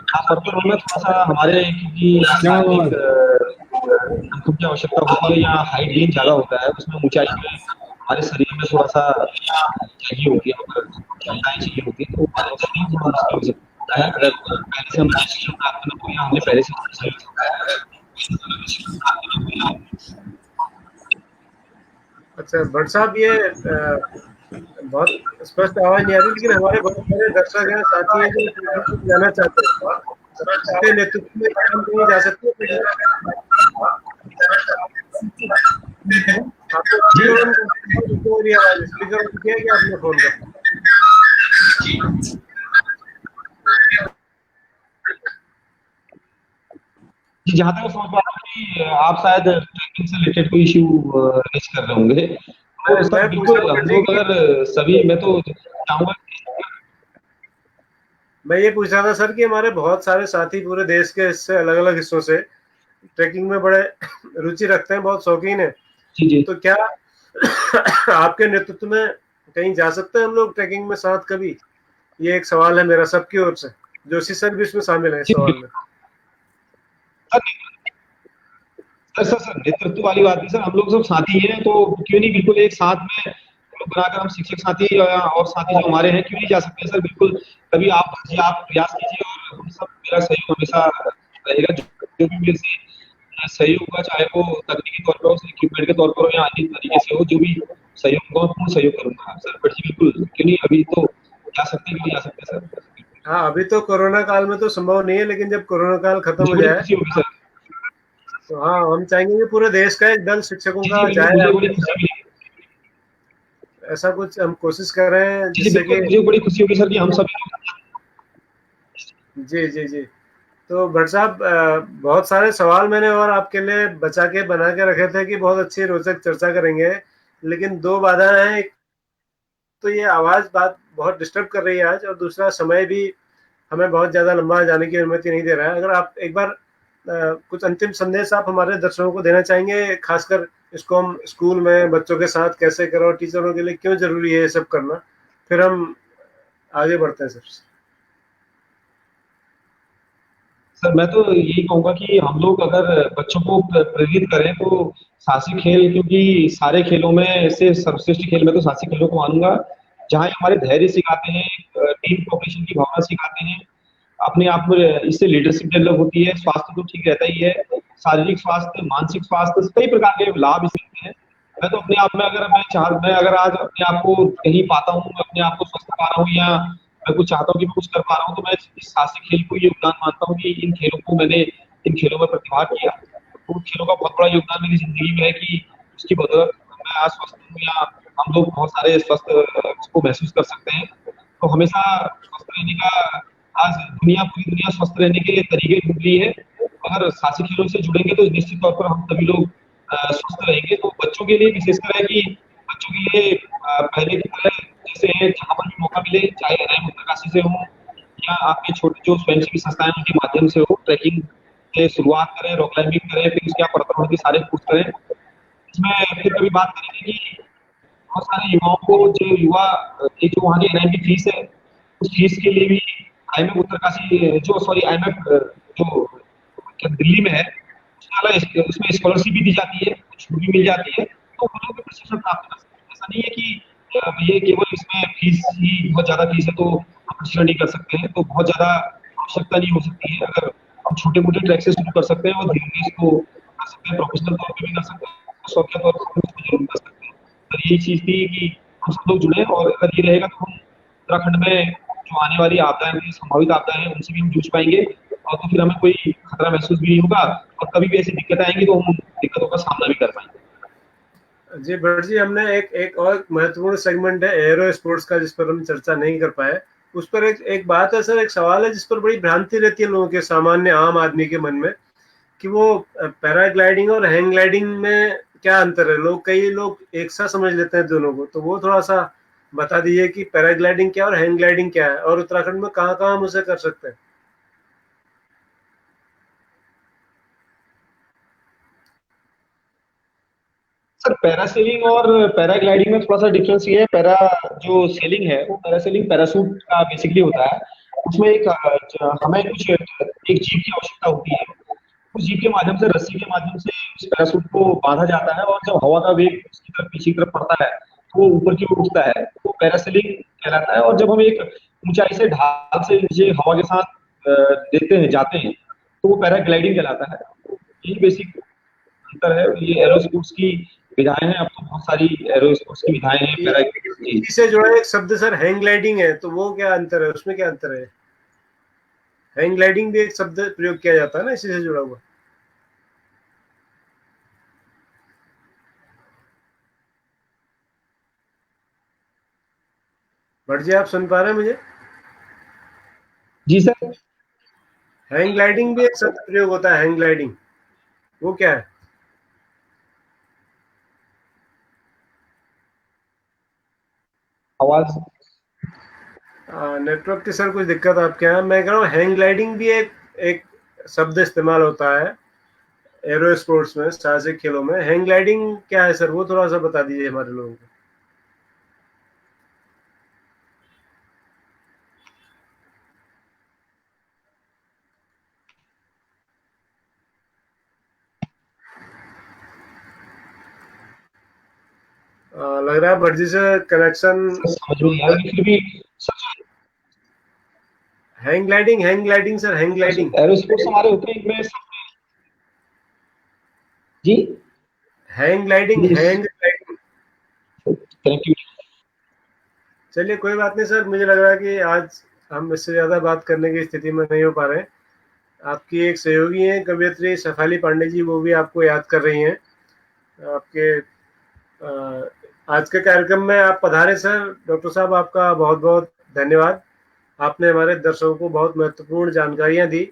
खासतौर पर हमें थोड़ा सा हमारे क्योंकि शारीरिक अनुभव की आवश्यकता होती है, या हाइट गेन ज्यादा होता है, उसमें ऊंचाई में हमारे शरीर में थोड़ा सा चाहिए होती है, क्षमताएं चाहिए होती है, तो ट्रैकिंग थोड़ा मुश्किल हो सकता है अगर पहले से हम प्रशिक्षण प्राप्त न हो या हमने पहले से।
अच्छा भट्ट साहब, ये बहुत स्पष्ट आवाज नहीं आ रही, लेकिन हमारे बहुत सारे दर्शक हैं, साथी हैं जो ट्रेकिंग जाना चाहते हैं, उसके नेतृत्व में काम किए जा सकते हैं। आपको स्पीकर ऑन किया क्या आपने फोन का?
जहाँ तक मैं समझ पा रहा हूँ कि आप शायद ट्रैकिंग से रिलेटेड कोई इश्यू रेज कर रहे होंगे, तो सर बिल्कुल हम लोग अगर सभी, मैं तो चाहूंगा।
मैं ये पूछ रहा था सर कि हमारे बहुत सारे साथी पूरे देश के हिस्से, अलग अलग हिस्सों से ट्रैकिंग में बड़े रुचि रखते हैं, बहुत शौकीन है,
जी जी।
तो क्या आपके नेतृत्व में कहीं जा सकते हैं हम लोग ट्रैकिंग में साथ कभी? ये एक सवाल है मेरा सबकी ओर से। जोशी सर भी इसमें शामिल है इस सवाल में।
सर नेतृत्व वाली बात नहीं सर, हम लोग सब साथी हैं तो क्यों नहीं, बिल्कुल एक साथ में ग्रुप बनाकर हम शिक्षक साथी और साथी जो हमारे हैं क्यों नहीं जा सकते सर, बिल्कुल। कभी आप प्रयास कीजिए और हम सब, मेरा सहयोग हमेशा रहेगा। जो भी मेरे से सहयोग होगा, चाहे वो तकनीकी तौर पर हो, इक्विपमेंट के तौर पर हो या अन्य तरीके से हो, जो भी सहयोग होगा पूर्ण सहयोग करूंगा सर। बट जी बिल्कुल, क्यों नहीं, अभी तो जा सकते हैं, क्यों नहीं जा सकते सर।
हाँ, अभी तो कोरोना काल में तो संभव नहीं है, लेकिन जब कोरोना काल खत्म हो
मुझे बड़ी
जाए
खुशी होगी सर।
तो हाँ, हम चाहेंगे कि पूरे देश का एक दल शिक्षकों
जी
का
जी,
जाए
मुझे बड़ी
आपके
खुशी
साथ।
मिली।
ऐसा कुछ हम कोशिश कर रहे हैं
जी जी
जिससे
बिल्कुल,
कि
मुझे बड़ी खुशी होगी सर कि हम सभी लोग।
जी जी जी। तो भट्ट साहब, बहुत सारे सवाल मैंने और आपके लिए बचा के बना के रखे थे कि बहुत अच्छी रोचक चर्चा करेंगे, लेकिन दो बाधाएं हैं। एक तो ये आवाज बात बहुत डिस्टर्ब कर रही है आज, और दूसरा समय भी हमें बहुत ज्यादा लंबा जाने की अनुमति नहीं दे रहा है। अगर आप एक बार कुछ अंतिम संदेश आप हमारे दर्शकों को देना चाहेंगे, खासकर इसको हम स्कूल में बच्चों के साथ कैसे करो, टीचरों के लिए क्यों जरूरी है ये सब करना, फिर हम आगे बढ़ते हैं सर।
सर मैं तो यही कहूंगा कि हम लोग अगर बच्चों को प्रेरित करें तो साहसिक खेल, क्योंकि सारे खेलों में से सर्वश्रेष्ठ खेल मैं तो साहसिक खेलों को मानूंगा, जहाँ ये हमारे धैर्य सिखाते हैं, टीम कोऑपरेशन की भावना सिखाते हैं, अपने आप में इससे लीडरशिप डेवलप होती है, स्वास्थ्य तो ठीक रहता ही है, शारीरिक स्वास्थ्य, मानसिक स्वास्थ्य, कई प्रकार के लाभ इससे मिलते हैं। मैं तो अपने आप में अगर मैं अगर आज अपने आप को कहीं पाता हूँ, मैं अपने आप को स्वस्थ पा रहा हूँ या मैं कुछ चाहता हूँ कि मैं कुछ कर पा रहा हूँ, तो मैं इस साहसिक खेल को योगदान मानता हूँ कि इन खेलों में प्रतिभाग किया, तो उन खेलों का बहुत बड़ा योगदान मेरी जिंदगी में है कि उसकी बदौलत मैं आज स्वस्थ हूँ, या हम लोग बहुत सारे स्वस्थ को महसूस कर सकते हैं। तो हमेशा स्वस्थ रहने का, आज पूरी दुनिया स्वस्थ रहने के तरीके ढूंढ रही है। अगर साहसिक खेलों से जुड़ेंगे तो निश्चित तौर पर हम सभी लोग स्वस्थ रहेंगे। तो बच्चों के लिए विशेषकर है कि बच्चों के लिए पहले की तरह जैसे जहाँ पर भी मौका मिले, चाहे NIM उत्तरकाशी से हो या आपके छोटे जो स्वयंसेवी संस्थाएं उनके माध्यम से हो, ट्रैकिंग से शुरुआत करें, रॉक क्लाइंबिंग करें, फिर उसके बाद पर्वतारोहण के सारे कोर्स करें। इसमें फिर कभी बात करेंगे कि बहुत सारे युवाओं को, जो युवा एक जो वहाँ की NIM की फीस है, उस फीस के लिए भी IMF उत्तरकाशी जो सॉरी IMF जो दिल्ली में है, उसमें स्कॉलरशिप भी दी जाती है, छूट भी मिल जाती है, तो वो लोग भी प्रशिक्षण प्राप्त कर सकते हैं। ऐसा नहीं है कि ये केवल इसमें फीस ही बहुत ज्यादा फीस है तो हम प्रशिक्षण नहीं कर सकते हैं, तो बहुत ज्यादा आवश्यकता नहीं हो सकती है। अगर हम छोटे मोटे ट्रैक से शुरू कर सकते हैं और धीरे धीरे इसको कर सकते हैं, प्रोफेशनल तौर पर भी कर सकते हैं, शौकिया तौर पर भी इसको जरूर कर सकते हैं। पर यही चीज थी कि हम सब लोग जुड़े, और अगर ये रहेगा तो हम उत्तराखंड में जो आने वाली आपदाएं होंगी, संभावित आपदाएं हैं, उनसे भी हम जूझ पाएंगे, और तो फिर हमें कोई खतरा महसूस भी नहीं होगा, और कभी भी ऐसी दिक्कत आएंगी तो हम दिक्कतों का सामना भी कर पाएंगे।
जी भट्ट जी, हमने एक और महत्वपूर्ण सेगमेंट है एरो स्पोर्ट्स का, जिस पर हम चर्चा नहीं कर पाए। उस पर एक बात है सर, एक सवाल है जिस पर बड़ी भ्रांति रहती है लोगों के, सामान्य आम आदमी के मन में, कि वो पैराग्लाइडिंग और हैंग ग्लाइडिंग में क्या अंतर है। कई लोग एक सा समझ लेते हैं दोनों को, तो वो थोड़ा सा बता दीजिए कि पैराग्लाइडिंग क्या और हैंग ग्लाइडिंग क्या है, और उत्तराखंड में कहाँ कहाँ हम उसे कर सकते हैं।
सर पैरासेलिंग और पैराग्लाइडिंग में थोड़ा सा डिफरेंस ये है, पैरा जो सेलिंग है वो पैरासेलिंग पैरासूट का बेसिकली होता है। उसमें हमें कुछ एक जीप की आवश्यकता होती है, उस जीप के माध्यम से, रस्सी के माध्यम से उस पैरासूट को बांधा जाता है, और जब हवा का वेग उसकी तरफ पीछे की तरफ पड़ता है तो वो ऊपर की ओर उठता है, तो पैरासेलिंग कहलाता है। और जब हम एक ऊंचाई से ढाल से नीचे हवा के साथ देते हैं जाते हैं तो वो पैराग्लाइडिंग कहलाता है। तो यही बेसिक अंतर है। ये एरो स्पोर्ट्स की विधाएं हैं, अब तो बहुत सारी एरो स्पोर्ट्स की विधाएं हैं।
इसी से जुड़ा एक शब्द सर हैंग ग्लाइडिंग है, तो वो क्या अंतर है, उसमें क्या अंतर है? हैंग ग्लाइडिंग भी एक शब्द प्रयोग किया जाता है ना इसी से जुड़ा हुआ। भट्ट जी, आप सुन पा रहे हैं मुझे?
जी सर।
हैंग ग्लाइडिंग भी एक शब्द प्रयोग होता है, हैंग ग्लाइडिंग, वो क्या है?
आवाज
नेटवर्क की सर कुछ दिक्कत आपके यहाँ। मैं कह रहा हूँ हैंग ग्लाइडिंग भी एक शब्द इस्तेमाल होता है एरो स्पोर्ट्स में, साहसिक खेलों में। हैंग ग्लाइडिंग क्या है सर, वो थोड़ा सा बता दीजिए हमारे लोगों को। लग रहा है भटजी से कनेक्शन
समझ में नहीं आ रही, फिर भी sir
hang gliding sir, hang gliding
aerosports हमारे होते हैं इनमें जी
हैंग ग्लाइडिंग।
कनेक्टिविटी।
चलिए कोई बात नहीं सर, मुझे लग रहा है कि आज हम इससे ज़्यादा बात करने की स्थिति में नहीं हो पा रहे हैं। आपकी एक सहयोगी हैं कवयित्री शेफाली पांडे जी, वो भी आपको याद कर रही हैं। आपके आज के कार्यक्रम में आप पधारे सर। डॉक्टर साहब आपका बहुत बहुत धन्यवाद। आपने हमारे दर्शकों को बहुत महत्वपूर्ण जानकारियां दी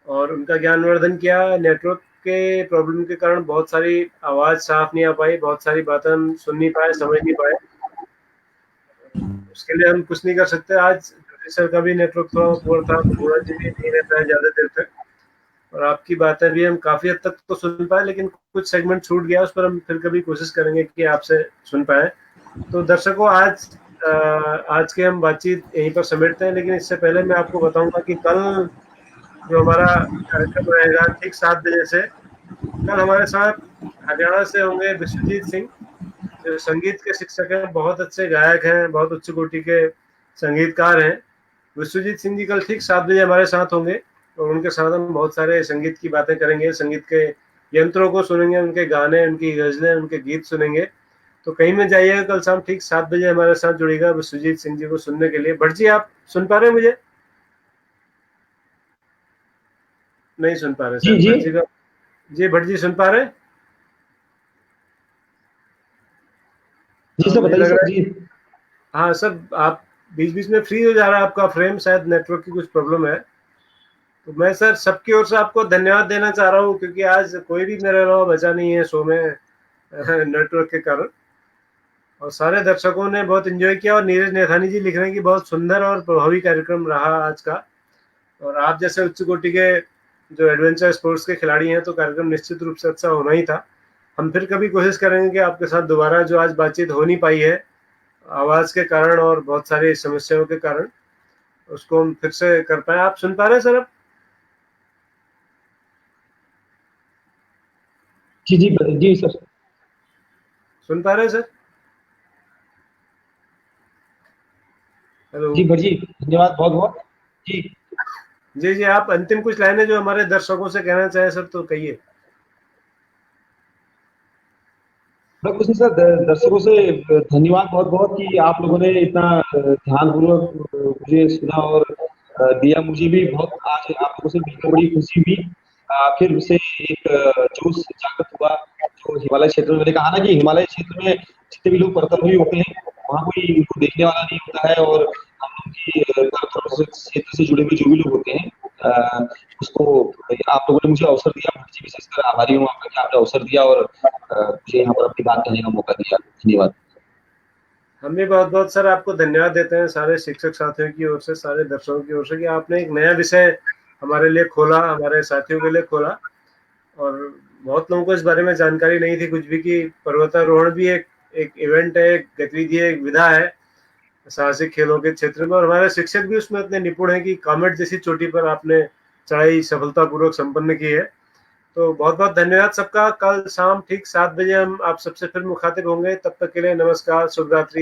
और उनका ज्ञानवर्धन किया। नेटवर्क के प्रॉब्लम के कारण बहुत सारी आवाज़ साफ नहीं आ पाई, बहुत सारी बातें हम सुन नहीं पाए, समझ नहीं पाए। उसके लिए हम कुछ नहीं कर सकते। आज सर का भी नेटवर्क थोड़ा पुअर था, तो पूरा जी भी नहीं रहता है ज़्यादा देर तक, और आपकी बातें भी हम काफ़ी हद तक तो सुन पाए, लेकिन कुछ सेगमेंट छूट गया, उस पर हम फिर कभी कोशिश करेंगे कि आपसे सुन पाए। तो दर्शकों, आज के हम बातचीत यहीं पर समेटते हैं, लेकिन इससे पहले मैं आपको बताऊंगा कि कल जो हमारा कार्यक्रम रहेगा ठीक 7 बजे से, कल हमारे साथ हरियाणा से होंगे विश्वजीत सिंह, जो संगीत के शिक्षक हैं, बहुत अच्छे गायक हैं, बहुत उच्च कोटि के संगीतकार हैं। विश्वजीत सिंह जी कल ठीक 7 बजे हमारे साथ होंगे और उनके साथ हम बहुत सारे संगीत की बातें करेंगे, संगीत के यंत्रों को सुनेंगे, उनके गाने, उनकी गजलें, उनके गीत सुनेंगे। तो कहीं में जाइएगा, कल शाम ठीक 7 बजे हमारे साथ जुड़ेगा विश्वजीत सिंह जी को सुनने के लिए। भट्ट जी आप सुन पा रहे हैं मुझे? नहीं सुन पा रहे
जी
सर
जी
भट्ट जी का। जी भट्ट जी सुन पा रहे हैं?
जी सर
मुझे
बताइए
लग
सर
रहा
जी।
है, हाँ सर, आप बीच बीच में फ्री हो जा रहा है आपका फ्रेम, शायद नेटवर्क की कुछ प्रॉब्लम है। तो मैं सर सबकी ओर से आपको धन्यवाद देना चाह रहा हूँ, क्योंकि आज कोई भी मेरे अलावा बचा नहीं है शो में नेटवर्क के कारण, और सारे दर्शकों ने बहुत एंजॉय किया। और नीरज नेथानी जी लिख रहे हैं कि बहुत सुंदर और प्रभावी कार्यक्रम रहा आज का, और आप जैसे उच्च कोटि के जो एडवेंचर स्पोर्ट्स के खिलाड़ी हैं, तो कार्यक्रम निश्चित रूप से अच्छा होना ही था। हम फिर कभी कोशिश करेंगे कि आपके साथ दोबारा, जो आज बातचीत हो नहीं पाई है आवाज़ के कारण और बहुत सारी समस्याओं के कारण, उसको हम फिर से कर पाए। आप सुन पा रहे हैं सर? अब
जी जी जी सर।
सुन पा रहे हैं सर? हेलो।
जी भट्ट जी धन्यवाद बहुत बहुत जी।
जी जी, आप अंतिम कुछ लाइनें जो हमारे दर्शकों से कहना चाहें सर, तो कहिए।
मैं कुछ नहीं सर, दर्शकों से धन्यवाद बहुत बहुत कि आप लोगों ने इतना ध्यानपूर्वक मुझे सुना और दिया। मुझे भी बहुत आज आप लोगों से मिलकर बड़ी खुशी हुई। फिर से एक जोश जागृत हुआ। जो हिमालय क्षेत्र में, मैंने कहा ना कि हिमालय क्षेत्र में जितने भी लोग पर्वतारोही होते हैं, वहाँ कोई उनको देखने वाला नहीं होता है, और हम लोग की पर्वतारोहण क्षेत्र से जुड़े हुए जो भी लोग होते हैं, उसको आप लोगों ने मुझे अवसर दिया। मुझे विशेषकर आभारी हूँ आपका कि आपने अवसर दिया और मुझे यहाँ पर अपनी बात कहने का मौका दिया। धन्यवाद।
हम भी बहुत बहुत सर आपको धन्यवाद देते हैं, सारे शिक्षक साथियों की ओर से, सारे दर्शकों की ओर से, कि आपने एक नया विषय हमारे लिए खोला, हमारे साथियों के लिए खोला। और बहुत लोगों को इस बारे में जानकारी नहीं थी कुछ भी, कि पर्वतारोहण भी एक इवेंट है, एक गतिविधि है, एक विधा है साहसिक खेलों के क्षेत्र में, और हमारे शिक्षक भी उसमें इतने निपुण हैं कि कामेट जैसी चोटी पर आपने चढ़ाई सफलतापूर्वक संपन्न की है। तो बहुत बहुत धन्यवाद सबका। कल शाम ठीक 7 बजे हम आप सबसे फिर मुखातिब होंगे। तब तक के लिए नमस्कार, शुभ रात्रि।